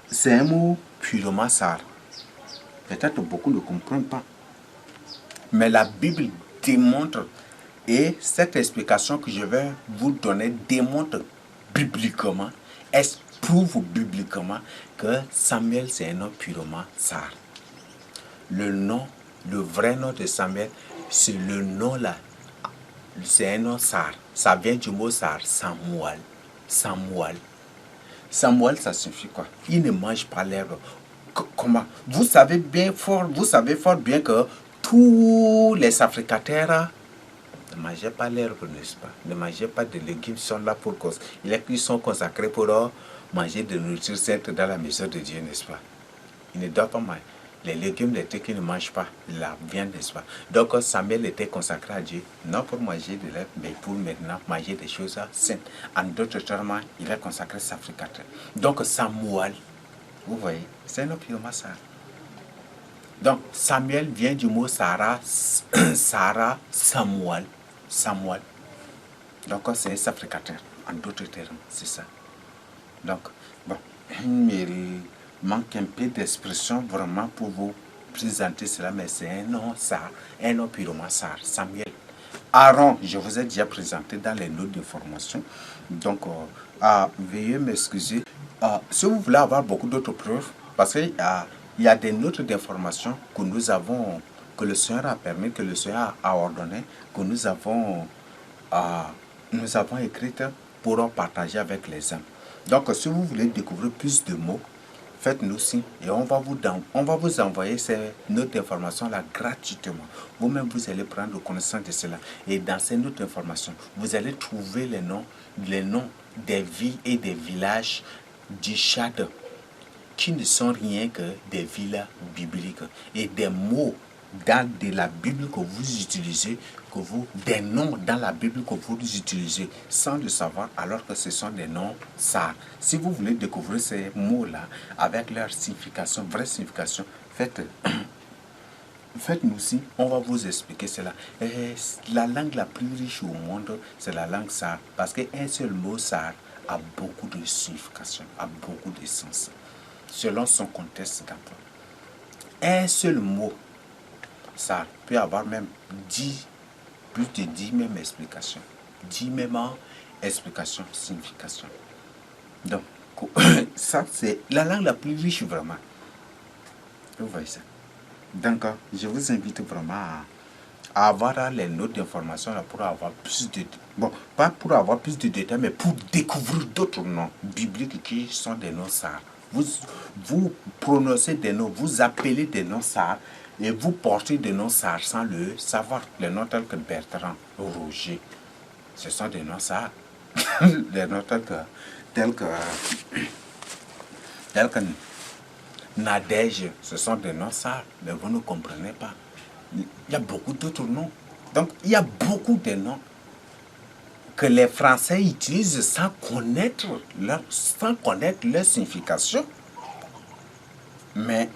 c'est un mot purement sar. Peut-être beaucoup ne comprennent pas. Mais la Bible démontre, et cette explication que je vais vous donner démontre bibliquement, prouve bibliquement que Samuel c'est un nom purement sar. Le vrai nom de Samuel, c'est le nom là. C'est un nom sar. Ça vient du mot sar, Samuel. Samuel, ça signifie quoi? Il ne mange pas l'herbe. Comment? Vous savez fort bien que tous les sacrificateurs ne mangeaient pas l'herbe, n'est-ce pas? Ne mangeaient pas de légumes, ils sont là pour cause. Ils sont consacrés pour manger de nourriture sainte dans la maison de Dieu, n'est-ce pas? Ils ne doivent pas manger. Les légumes, les trucs qu'ils ne mangent pas, la viande, n'est-ce pas? Donc Samuel était consacré à Dieu, non pour manger de l'herbe, mais pour maintenant manger des choses saintes. En d'autres termes, il est consacré sacrificateur. Donc Samuel, vous voyez, c'est un purement ça. Donc Samuel vient du mot Sarah, Samuel. Donc c'est un sacrificateur, en d'autres termes, c'est ça. Donc, bon, il manque un peu d'expression vraiment pour vous présenter cela, mais c'est un nom purement ça, Samuel. Aaron, je vous ai déjà présenté dans les notes d'information. Donc, veuillez m'excuser. Si vous voulez avoir beaucoup d'autres preuves, parce qu'il y a des notes d'information que nous avons, que le Seigneur a permis, que le Seigneur a ordonné, que nous avons écrites pour partager avec les hommes. Donc, si vous voulez découvrir plus de mots, faites-nous signe et on va vous envoyer ces notes d'information-là gratuitement. Vous-même, vous allez prendre connaissance de cela. Et dans ces notes d'information, vous allez trouver les noms des villes et des villages du Tchad qui ne sont rien que des villes bibliques et des mots de la Bible que vous utilisez, des noms dans la Bible que vous utilisez sans le savoir, alors que ce sont des noms sars. Si vous voulez découvrir ces mots-là avec leur signification, vraie signification, faites-nous si, on va vous expliquer cela. Et la langue la plus riche au monde, c'est la langue sar, parce qu'un seul mot sar a beaucoup de signification, a beaucoup de sens, selon son contexte d'emploi. Un seul mot, ça peut avoir même plus de 10 mêmes explications. 10 mêmes explications, significations. Donc, ça c'est la langue la plus riche vraiment. Vous voyez ça. Donc, je vous invite vraiment avoir les notes d'information pour avoir plus de... Bon, pas pour avoir plus de détails, mais pour découvrir d'autres noms bibliques qui sont des noms SAR. Vous prononcez des noms, vous appelez des noms SAR et vous portez des noms SAR sans le savoir. Les noms tels que Bertrand, Roger, ce sont des noms SAR. Les noms tels que Nadège, ce sont des noms SAR, mais vous ne comprenez pas. Il y a beaucoup d'autres noms. Donc, il y a beaucoup de noms que les Français utilisent sans connaître leur signification. Mais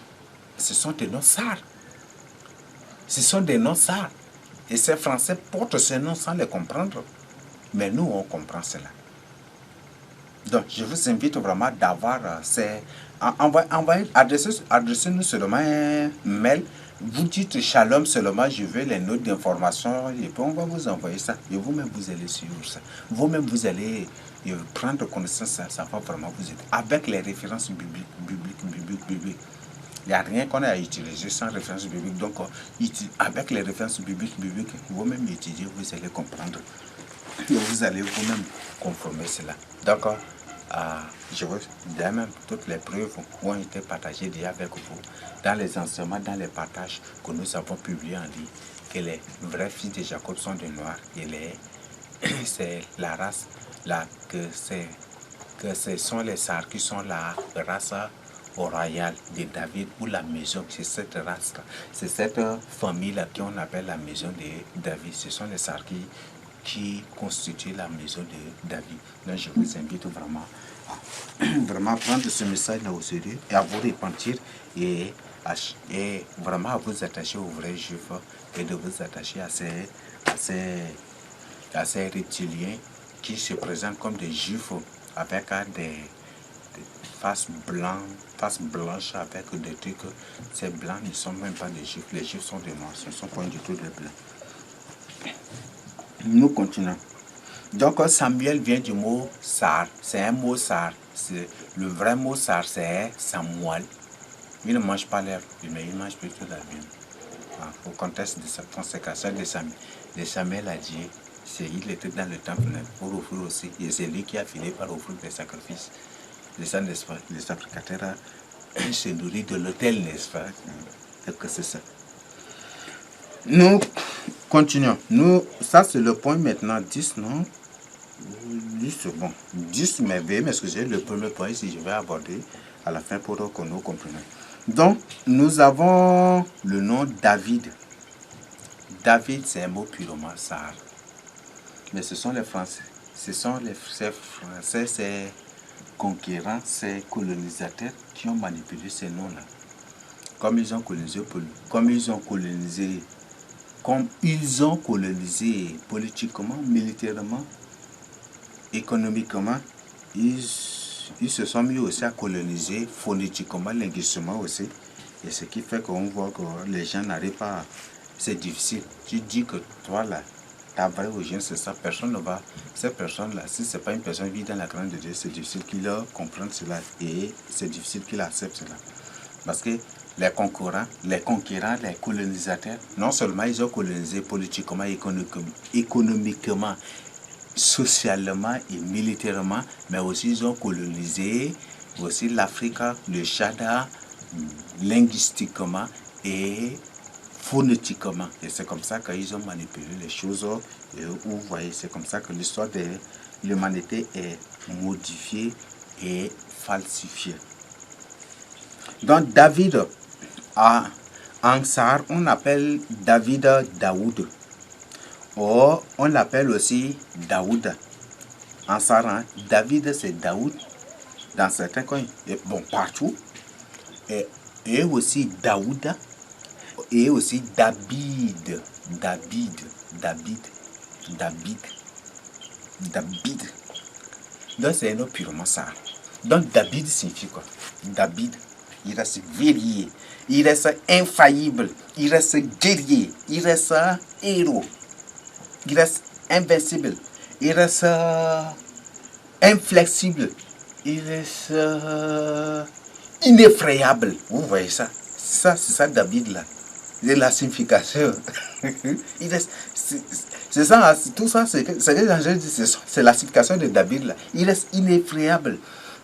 ce sont des noms SAR. Ce sont des noms SAR. Et ces Français portent ces noms sans les comprendre. Mais nous, on comprend cela. Donc, je vous invite vraiment d'avoir adressez-nous seulement un mail. Vous dites Shalom seulement, je veux les notes d'information et puis on va vous envoyer ça. Et vous-même, vous allez suivre ça. Vous-même, vous allez prendre connaissance de ça. Ça va vraiment vous aider. Avec les références bibliques. Il n'y a rien qu'on a à utiliser sans référence biblique. Donc, avec les références bibliques, vous-même étudiez, vous allez comprendre. Et vous allez vous-même conformer cela. D'accord. Je vous dis même, toutes les preuves ont été partagées déjà avec vous dans les enseignements, dans les partages que nous avons publiés en ligne, que les vrais fils de Jacob sont des noirs et c'est la race là, que ce sont les Sars qui sont la race royale de David ou la maison, c'est cette race là, c'est cette famille là qu'on appelle la maison de David. Ce sont les Sars qui constitue la maison de David. Donc je vous invite vraiment à prendre ce message-là au sérieux et à vous repentir et vraiment à vous attacher aux vrais juifs et de vous attacher à ces reptiliens qui se présentent comme des juifs avec des faces blanches avec des trucs. Ces blancs ne sont même pas des juifs. Les juifs sont des noirs, ce ne sont pas du tout des blancs. Nous continuons. Donc Samuel vient du mot Sar. C'est un mot Sar. Le vrai mot Sar, c'est Samuel. Il ne mange pas l'herbe, mais il mange plutôt la viande. Au contexte de cette consécration de Samuel a dit, il était dans le temple pour offrir aussi. Et c'est lui qui a fini par offrir des sacrifices. Les sacrificateurs se nourrissent de l'autel, n'est-ce pas? Que c'est ça. Nous continuons. Ça c'est le point maintenant 10, non? 10, c'est bon. 10, mais veuillez m'excuser, le premier point, si je vais aborder à la fin pour que nous comprenions. Donc, nous avons le nom David. David, c'est un mot purement Sar. Mais ce sont les Français. Ce sont ces Français, ces conquérants, ces colonisateurs qui ont manipulé ces noms-là. Comme ils ont colonisé politiquement, militairement, économiquement, ils se sont mis aussi à coloniser phonétiquement, linguistiquement aussi. Et ce qui fait qu'on voit que les gens n'arrivent pas. C'est difficile. Tu dis que toi là, ta vraie origine c'est ça, personne ne va. Cette personne-là, si ce n'est pas une personne qui vit dans la grande de Dieu, c'est difficile qu'il comprenne cela et c'est difficile qu'il accepte cela. Parce que les conquérants, les colonisateurs, non seulement ils ont colonisé politiquement, économiquement, socialement et militairement, mais aussi ils ont colonisé aussi l'Afrique, le Tchad, linguistiquement et phonétiquement. Et c'est comme ça qu'ils ont manipulé les choses. Et vous voyez, c'est comme ça que l'histoire de l'humanité est modifiée et falsifiée. Donc David, en Sar, on appelle David Daoud. Or, on l'appelle aussi Daoud. En Sar, David c'est Daoud dans certains coins, et bon, partout. Et aussi Daouda, et aussi David. Donc c'est un nom purement Sar. Donc David signifie quoi? David, il reste verrier, il reste infaillible, il reste guerrier, il reste héros, il reste invincible, il reste inflexible, il reste ineffrayable. Vous voyez ça? C'est ça David là. C'est la signification. C'est ça, tout ça, c'est que l'Angèle dit, c'est la signification de David là. Il reste ineffrayable.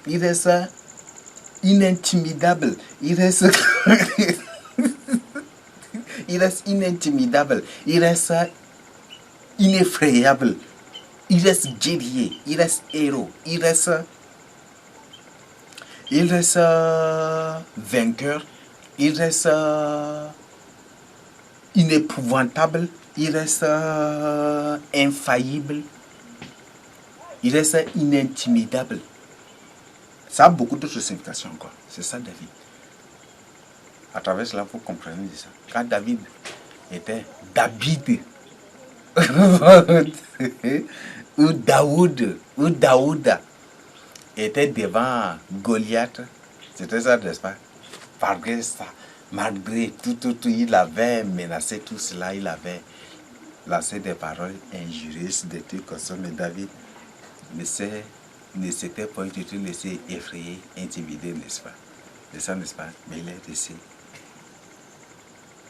Il reste inintimidable. Il reste, il reste inintimidable. Il reste ineffrayable. Il reste guerrier. Il reste héros. Il reste vainqueur. Il reste inépouvantable. Il reste infaillible. Il reste inintimidable. Ça a beaucoup d'autres significations encore. C'est ça David. À travers cela, vous comprenez ça. Quand David était David, ou Daouda était devant Goliath, c'était ça, n'est-ce pas? Malgré ça, malgré tout, il avait menacé tout cela, il avait lancé des paroles injurieuses, des trucs comme ça, mais David ne s'était pas du tout laissé effrayer, intimider, n'est-ce pas? C'est ça, n'est-ce pas? Mais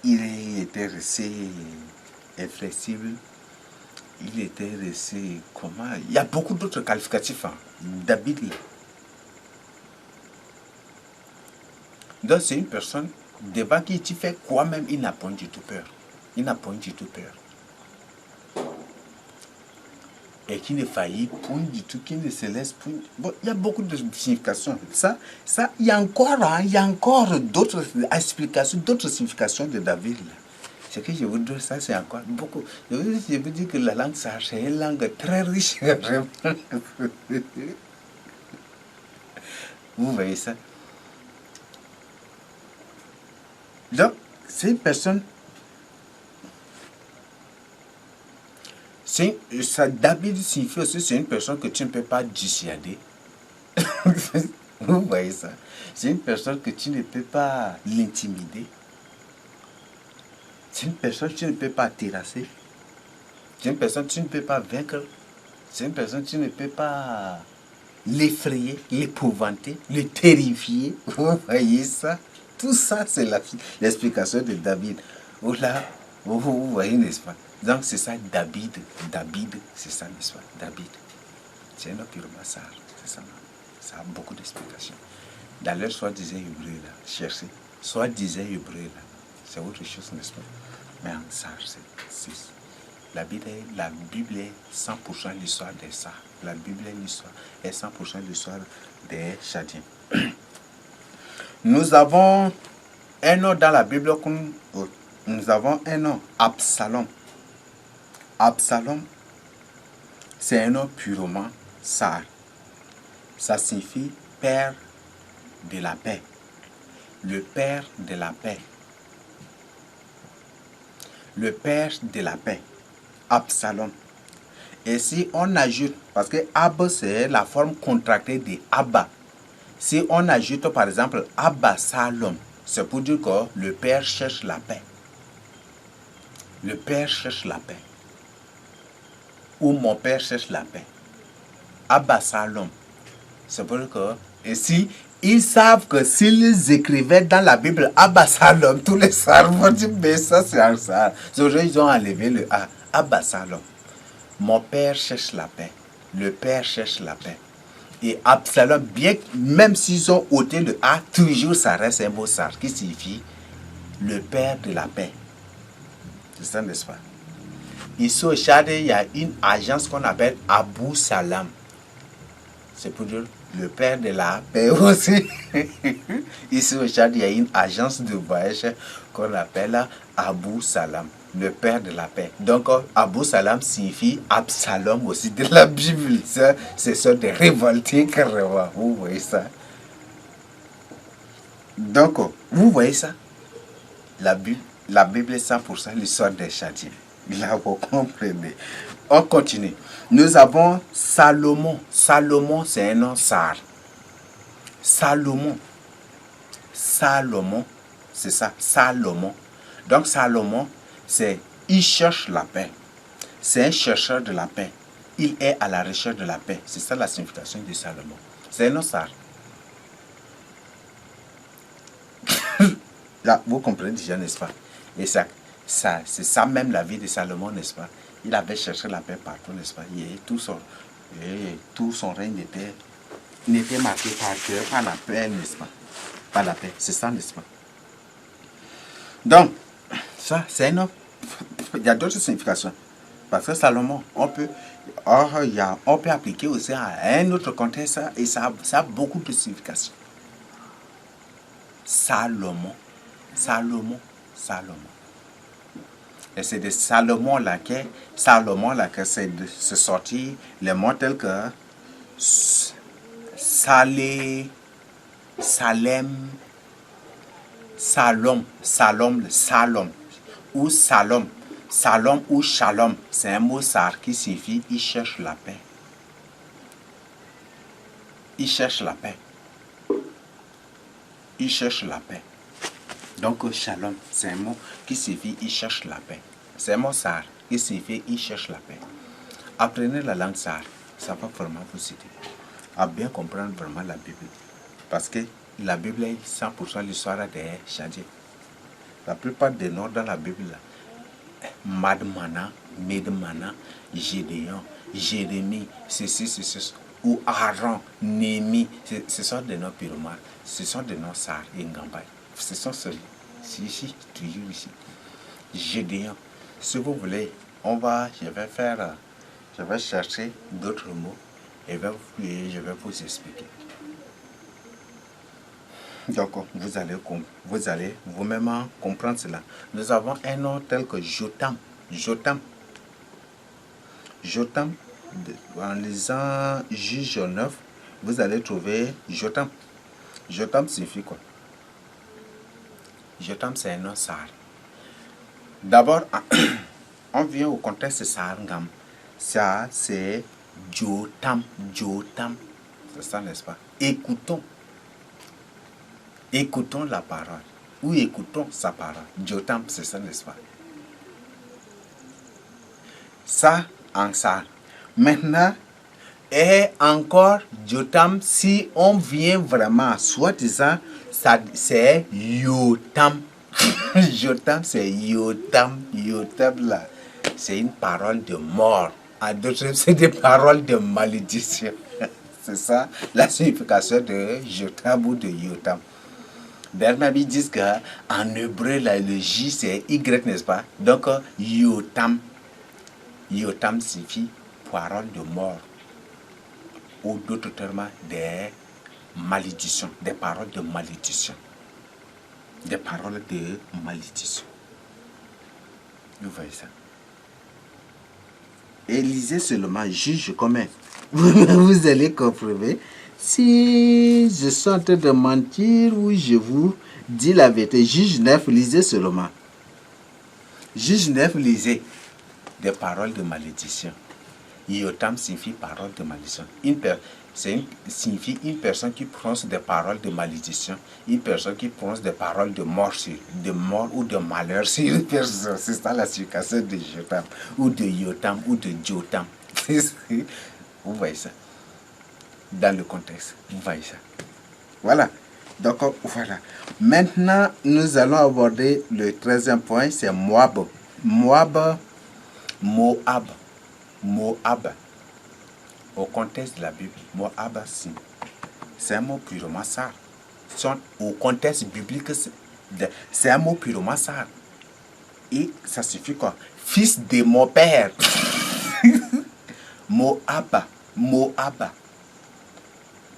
il était resté inflexible. Il était resté comment? Il y a beaucoup d'autres qualificatifs. Hein. David. Donc c'est une personne devant qui tu fais quoi même, il n'a point du tout peur. Il n'a point du tout peur. Et qui ne faillit point du tout, qui ne se laisse point. Bon, il y a beaucoup de significations. Ça, il y a encore d'autres explications, d'autres significations de David. Là. Ce que je vous dis, ça c'est encore beaucoup. Je vous dis que la langue sarde, c'est une langue très riche. Vous voyez ça? Donc, c'est une personne. Ça, David signifie aussi c'est une personne que tu ne peux pas dissuader. Vous voyez ça? C'est une personne que tu ne peux pas l'intimider. C'est une personne que tu ne peux pas terrasser. C'est une personne que tu ne peux pas vaincre. C'est une personne que tu ne peux pas l'effrayer, l'épouvanter, le terrifier. Vous voyez ça? Tout ça, c'est l'explication de David. Oh là, vous voyez, n'est-ce pas? Donc, c'est ça, David, c'est ça, n'est-ce pas? David. C'est un purement ça, c'est ça. Ça a beaucoup d'explications. Dans leur soi-disant hébreu, là, cherchez. Soi-disant hébreu, là, c'est autre chose, n'est-ce pas? Mais en ça, c'est la Bible est 100% l'histoire des ça. La Bible est 100% l'histoire des Chadiens. Nous avons un nom dans la Bible, nous avons un nom, Absalom. Absalom, c'est un nom purement sar. Ça signifie père de la paix. Le père de la paix. Le père de la paix. Absalom. Et si on ajoute, parce que Ab c'est la forme contractée de Abba. Si on ajoute par exemple Abba Salom, c'est pour dire que le père cherche la paix. Le père cherche la paix. Ou mon père cherche la paix. Abba Salom. C'est pour dire que, et si ils savent que s'ils écrivaient dans la Bible Abba Salom, tous les Sards vont dire, mais ça c'est un Sard. Aujourd'hui, ils ont enlevé le A. Abba Salom. Mon père cherche la paix. Le père cherche la paix. Et Absalom, bien même s'ils ont ôté le A, toujours ça reste un mot Sard qui signifie le père de la paix. C'est ça, n'est-ce pas? Ici au Tchad, il y a une agence qu'on appelle Abou Salam. C'est pour dire le père de la paix aussi. Ici au Tchad, il y a une agence de voyage qu'on appelle Abou Salam, le père de la paix. Donc, Abou Salam signifie Absalom aussi de la Bible. C'est ça de révoltés carrément. Vous voyez ça? Donc, vous voyez ça? La Bible est 100% l'histoire des Chadiens. Là, vous comprenez. On continue. Nous avons Salomon. Salomon, c'est un nom sar. Salomon. Salomon, c'est ça. Salomon. Donc, Salomon, c'est il cherche la paix. C'est un chercheur de la paix. Il est à la recherche de la paix. C'est ça la signification de Salomon. C'est un nom sar. Là, vous comprenez déjà, n'est-ce pas? Et c'est ça même la vie de Salomon, n'est-ce pas? Il avait cherché la paix partout, n'est-ce pas? Et tout son règne n'était marqué par la paix, n'est-ce pas? Par la paix, c'est ça, n'est-ce pas? Donc, ça, c'est un autre. Il y a d'autres significations. Parce que Salomon, on peut appliquer aussi à un autre contexte et ça a beaucoup de significations. Salomon. Et c'est de Salomon là que c'est sorti les mots tels que Salé, Salem, Salom ou Salom. Salom ou Shalom, c'est un mot sar qui signifie il cherche la paix. Il cherche la paix. Il cherche la paix. Donc Shalom, c'est un mot qui signifie il cherche la paix. C'est un mot sar qui signifie il cherche la paix. Apprenez la langue sar, ça va vraiment vous aider à bien comprendre vraiment la Bible. Parce que la Bible est 100% l'histoire des Chadiens. La plupart des noms dans la Bible, Madmana, Medmana, Gédéon, Jérémie, ceci, ou Aaron, Némi, ce sont des noms pyromanes, ce sont des noms Sar et Ngambay. Ce sont ceux-ci, toujours ici. Gédéon, si vous voulez, je vais chercher d'autres mots et je vais vous expliquer. Donc, vous allez vous-même comprendre cela. Nous avons un nom tel que Jotam. Jotam, en lisant Juge 9, vous allez trouver Jotam. Jotam signifie quoi? Jotam, c'est un nom sar. D'abord, on vient au contexte sarngam. Ça, c'est Jotam. C'est ça, n'est-ce pas? Écoutons la parole. Ou écoutons sa parole. Jotam, c'est ça, n'est-ce pas? Ça, en ça. Maintenant, et encore, Jotam, si on vient vraiment, soi-disant, c'est Yotam. Jotam, c'est Yotam. Yotam, là, c'est une parole de mort. À d'autres, c'est des paroles de malédiction. C'est ça, la signification de Jotam ou de Yotam. D'ailleurs, ils disent qu'en hébreu, là, le J, c'est Y, n'est-ce pas? Donc, Yotam. Yotam signifie parole de mort. Ou d'autres termes, des malédictions, des paroles de malédiction. Des paroles de malédiction. Vous voyez ça? Et lisez seulement Juge commun. Vous allez comprendre si je suis en train de mentir ou je vous dis la vérité. Juge 9, lisez seulement. Juge 9, lisez des paroles de malédiction. Yotam signifie parole de malédiction. Signifie une personne qui prononce des paroles de malédiction. Une personne qui prononce des paroles de mort ou de malheur sur une personne. C'est ça la signification de Jotam ou de Yotam ou de Jotam. Vous voyez ça? Dans le contexte, vous voyez ça? Voilà. Donc, voilà. Maintenant, nous allons aborder le 13e point, c'est Moab. Moab. Au contexte de la Bible, Moab, c'est un mot purement sar. Au contexte biblique, c'est un mot purement sar. Et ça signifie quoi? Fils de mon père. Moab.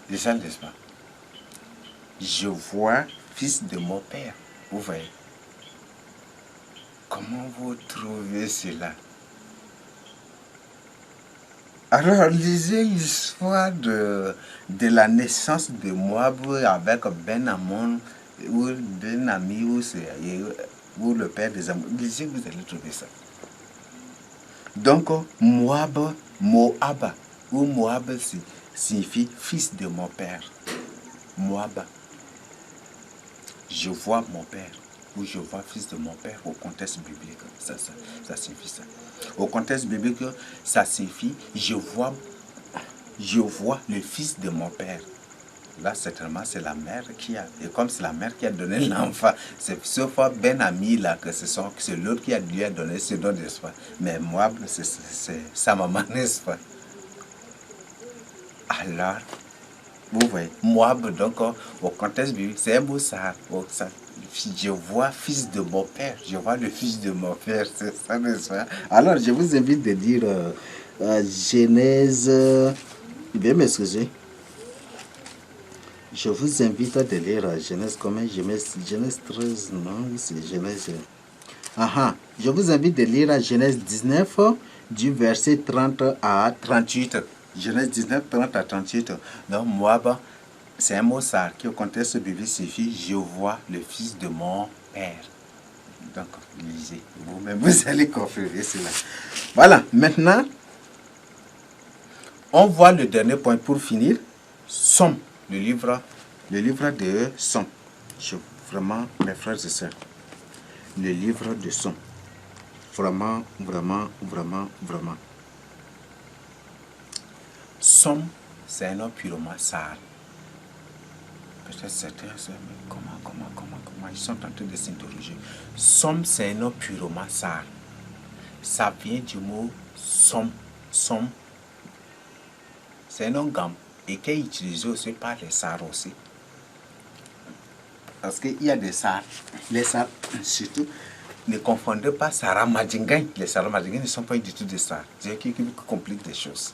Déjà, n'est-ce pas? Je vois fils de mon père. Vous voyez? Comment vous trouvez cela? Alors, lisez l'histoire de la naissance de Moab avec Ben-Amon, ou Ben-Ami, ou le père des Amours. Lisez, vous allez trouver ça. Donc, Moab, ou Moab signifie fils de mon père. Moab. Je vois mon père, ou je vois fils de mon père au contexte biblique. Ça signifie ça. Au contexte biblique, ça signifie je vois le fils de mon père. Là, certainement, c'est la mère qui a. Et comme c'est la mère qui a donné l'enfant, c'est sauf Ben Ami là que c'est l'autre qui a lui a donné ce don, n'est-ce pas? Mais moi, c'est sa maman, n'est-ce pas? Alors, vous voyez, Moab, donc, au contexte biblique, c'est un mot ça. Je vois fils de mon père, je vois le fils de mon père, c'est ça, n'est-ce pas? Alors, je vous invite de lire Genèse. Bien m'excuser. Je vous invite à lire Genèse combien? Genèse 13, non, c'est Genèse. Je vous invite de lire Genèse 19, du verset 30 à 38. Genèse 19, 30 à 38. Donc, Moab, c'est un mot ça qui, au contexte biblique, signifie je vois le fils de mon père. Donc, lisez. Vous-même, vous allez confirmer cela. Voilà, maintenant, on voit le dernier point pour finir. Somme, le livre de Somme. Vraiment, mes frères et sœurs, le livre de Somme. Vraiment, vraiment, vraiment, vraiment. Somme, c'est un homme purement sale. Peut-être certains se disent, mais comment ils sont en train de s'interroger. Somme, c'est un nom purement sale. Ça vient du mot somme. Somme, c'est un nom gamme et qui est utilisé aussi par les Sars aussi. Parce qu'il y a des Sars. Les Sars, surtout, ne confondez pas Sarah Madingan. Les Sarah Madingan ne sont pas du tout des Sars. C'est qui complique des choses.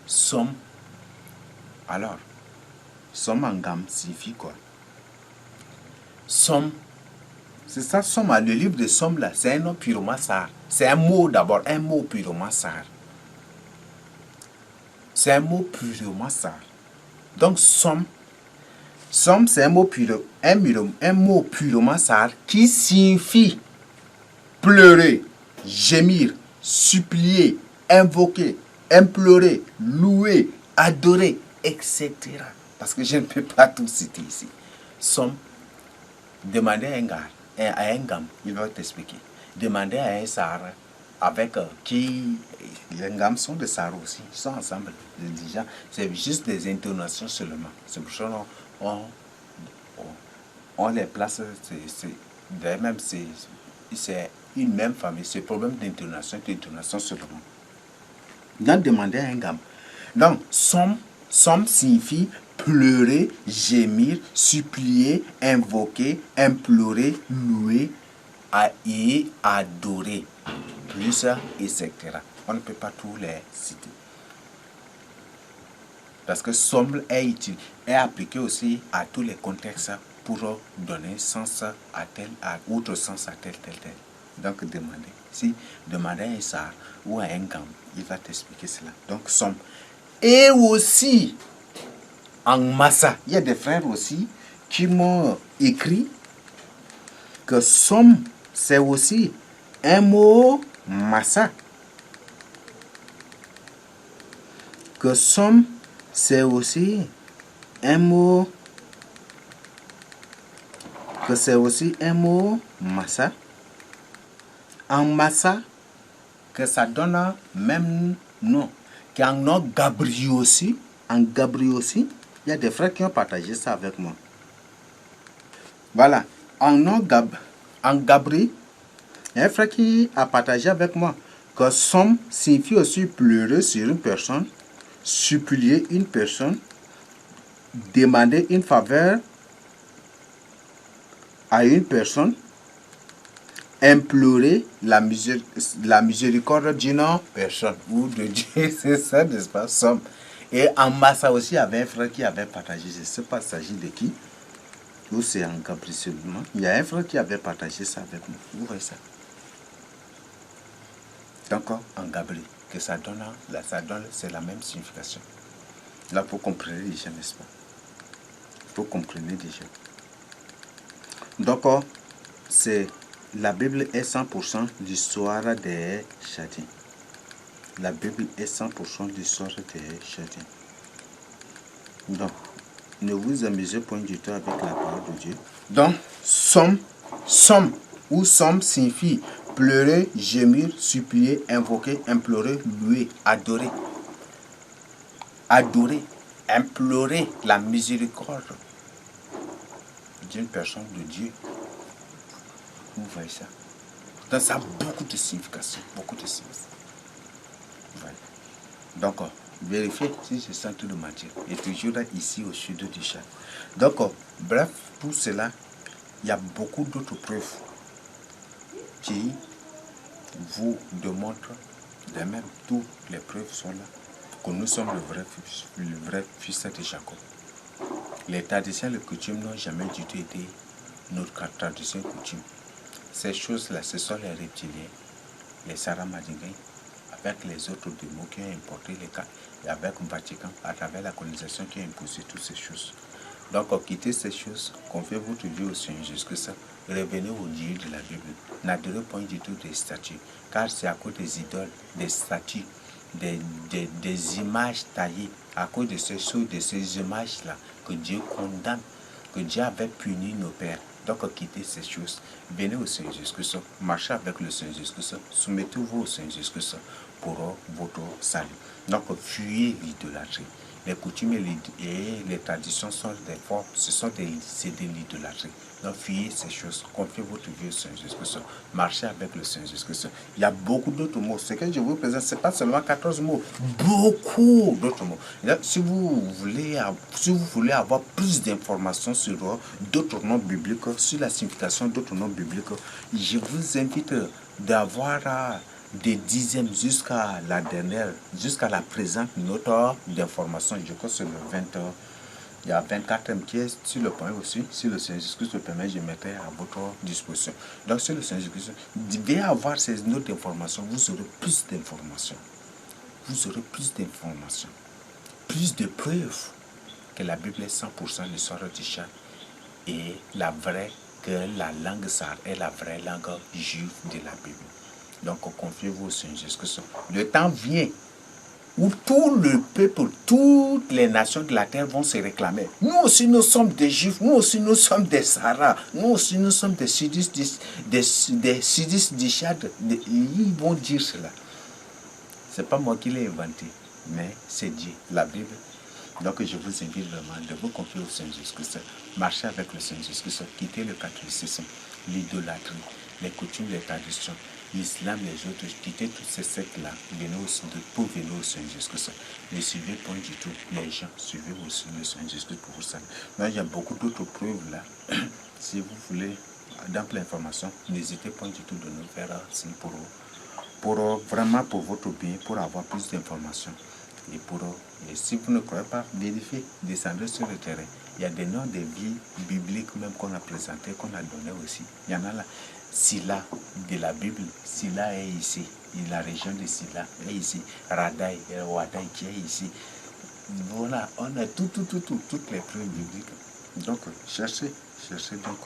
Somme. Alors, somme en gamme signifie quoi? Somme. C'est ça, somme. Le livre de Somme là, c'est un nom purement sar. C'est un mot d'abord, un mot purement sar. C'est un mot purement sar. Donc, somme. Somme, c'est un mot purement sar qui signifie pleurer, gémir, supplier, invoquer, implorer, louer, adorer, etc. Parce que je ne peux pas tout citer ici. Somme, demandez à un gamme, il va t'expliquer. Demandez à un sar avec qui les gammes sont des sars aussi, ils sont ensemble. Déjà, c'est juste des intonations seulement. C'est pour ça on les place, même c'est une même famille, c'est problème d'intonation seulement. Donc, demandez à un gamme. Donc, somme signifie pleurer, gémir, supplier, invoquer, implorer, louer et adorer. Plus, etc. On ne peut pas tous les citer. Parce que somme est appliqué aussi à tous les contextes pour donner sens à autre sens à tel. Donc, demandez. Si demandez à un sar ou à un gamme, il va t'expliquer cela. Donc, somme. Et aussi, en massa, il y a des frères aussi qui m'ont écrit que somme, c'est aussi un mot massa. Que somme, c'est aussi un mot massa. En massa, que ça donne même nom. Qu'en nom Gabriel aussi, il y a des frères qui ont partagé ça avec moi. Voilà. En Gabriel, il y a un frère qui a partagé avec moi que somme signifie aussi pleurer sur une personne, supplier une personne, demander une faveur à une personne, implorer la miséricorde d'une personne ou de Dieu, c'est ça, n'est-ce pas, somme. Et en massa aussi, il y avait un frère qui avait partagé, je ne sais pas, il s'agit de qui, ou c'est en Gabriel seulement. Il y a un frère qui avait partagé ça avec moi, vous voyez ça. Donc, en Gabriel, que ça donne, c'est la même signification. Là, pour comprendre déjà, n'est-ce pas? Pour comprendre déjà. Donc, c'est la Bible est 100% l'histoire des chrétiens. La Bible est 100% l'histoire des chrétiens. Donc, ne vous amusez point du tout avec la parole de Dieu. Donc, somme signifie pleurer, gémir, supplier, invoquer, implorer, louer, adorer. Adorer, implorer la miséricorde d'une personne de Dieu. Vous voyez ça? Donc ça a beaucoup de signification, beaucoup de signification. Voilà. Donc, vérifiez si je sens tout de matière. Et toujours ici au sud du Tchad. Donc, bref, pour cela, il y a beaucoup d'autres preuves qui vous démontrent de même. Toutes les preuves sont là. Que nous sommes le vrai fils de Jacob. Les traditions et les coutumes n'ont jamais du tout été notre tradition et coutume. Ces choses-là, ce sont les reptiliens, les Saramadinguins, avec les autres démons qui ont importé les cas, et avec le Vatican, à travers la colonisation qui a imposé toutes ces choses. Donc, quittez ces choses, confiez votre vie au Seigneur Jésus-Christ, revenez au Dieu de la Bible. N'adorez point du tout des statues, car c'est à cause des idoles, des statues, des images taillées, à cause de ces choses, de ces images-là, que Dieu condamne, que Dieu avait puni nos pères. Donc, quittez ces choses. Venez au Seigneur Jésus-Christ, marchez avec le Seigneur Jésus-Christ, soumettez-vous au Seigneur Jésus-Christ pour votre salut. Donc, fuyez l'idolâtrie. Les coutumes et les traditions sont des formes, c'est de l'idolâtrie. Donc, fuyez ces choses, confiez votre vie au Seigneur Jésus-Christ, marchez avec le Seigneur Jésus-Christ. Il y a beaucoup d'autres mots. Ce que je vous présente, ce n'est pas seulement 14 mots, beaucoup d'autres mots. Si vous voulez avoir plus d'informations sur d'autres noms bibliques, sur la signification d'autres noms bibliques, je vous invite d'avoir des dixièmes jusqu'à la dernière, jusqu'à la présente note d'information. Je crois que c'est le 20 heures. Il y a 24e qui est sur le point aussi. Si le Seigneur Jésus-Christ le permet, je mettrai à votre disposition. Donc, si le Seigneur Jésus-Christ, vous devez avoir ces notes d'information, vous aurez plus d'informations. Vous aurez plus d'informations. Plus de preuves que la Bible est 100% l'histoire du chat et la vraie, que la langue sar est la vraie langue juive de la Bible. Donc, confiez-vous au Seigneur Jésus-Christ. Le temps vient où tout le peuple, toutes les nations de la terre vont se réclamer. Nous aussi, nous sommes des Juifs, nous aussi, nous sommes des Sarah, nous aussi, nous sommes des Sudistes du Tchad. Ils vont dire cela. Ce n'est pas moi qui l'ai inventé, mais c'est Dieu, la Bible. Donc, je vous invite vraiment de vous confier au Seigneur Jésus-Christ. Marchez avec le Seigneur Jésus-Christ, quittez le catholicisme, l'idolâtrie, les coutumes, les traditions, l'islam, les autres, quittez toutes ces sectes-là, pour venir au Seigneur Jésus-Christ. Ne suivez pas du tout les gens, suivez aussi le Seigneur Jésus-Christ pour vous saluer. Mais il y a beaucoup d'autres preuves là. Si vous voulez d'ample information, n'hésitez pas du tout de nous faire signe vraiment pour votre bien, pour avoir plus d'informations. Et si vous ne croyez pas, vérifiez, descendez sur le terrain. Il y a des noms de vies bibliques même qu'on a présentés, qu'on a donné aussi. Il y en a là. Silla de la Bible, Silla est ici. Et la région de Silla est ici. Radai et Wadai qui est ici. Voilà, on a toutes les preuves bibliques. Donc, cherchez donc.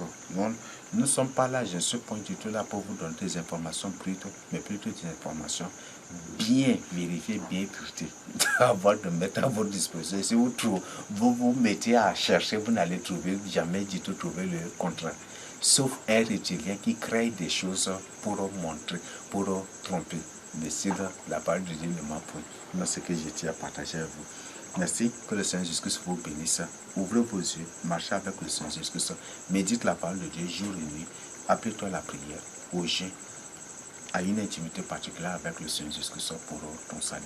Nous ne sommes pas là, je ne suis pas du tout là pour vous donner des informations brutes, mais plutôt des informations bien vérifiées, bien traitées, avant de mettre à votre disposition. Si vous mettez à chercher, vous n'allez jamais du tout trouver le contraire. Sauf un reptilien qui crée des choses pour montrer, pour tromper. Mais si la parole de Dieu ne m'a point, moi ce que je tiens à partager avec vous. Merci, que le Seigneur Jésus-Christ vous bénisse. Ouvrez vos yeux, marchez avec le Seigneur Jésus-Christ. Médite la parole de Dieu jour et nuit. Appelle-toi la prière, au jeûne, à une intimité particulière avec le Seigneur Jésus-Christ pour ton salut.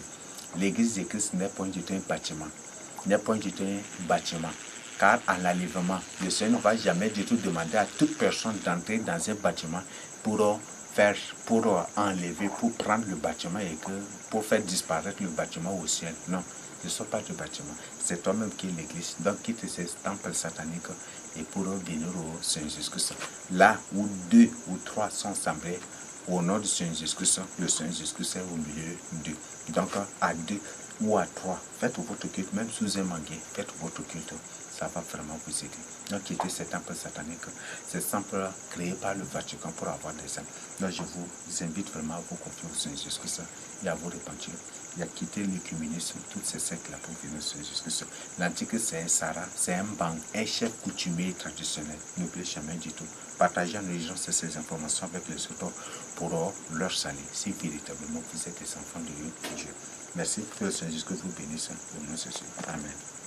L'église de Christ n'est point du tout un bâtiment. N'est point du tout un bâtiment. Car en l'enlèvement, le Seigneur ne va jamais du tout demander à toute personne d'entrer dans un bâtiment pour enlever, pour prendre le bâtiment et pour faire disparaître le bâtiment au ciel. Non. Ne sois pas du bâtiment. C'est toi-même qui es l'église. Donc quitte ces temples sataniques et pour venir au Seigneur Jésus-Christ. Là où 2 ou 3 sont assemblés au nom du Seigneur Jésus-Christ, le Seigneur Jésus-Christ est au milieu d'eux. Donc à 2 ou à 3, faites votre culte, même sous un manguier, faites votre culte. Ça va vraiment vous aider. Donc quittez ces temples sataniques, ces temples créés par le Vatican pour avoir des âmes. Donc je vous invite vraiment à vous confier au Seigneur Jésus-Christ et à vous repentir. Il a quitté l'écuménisme, toutes ces sectes-là pour venir sur Jésus-Christ. L'Antique, c'est un Sarah, c'est un banc, un chef coutumier traditionnel. N'oubliez jamais du tout. Partagez en les gens ces informations avec les autres pour leur salut. Si véritablement vous êtes des enfants de Dieu. Merci. Que le Seigneur Jésus vous bénisse. Au nom de Jésus. Amen.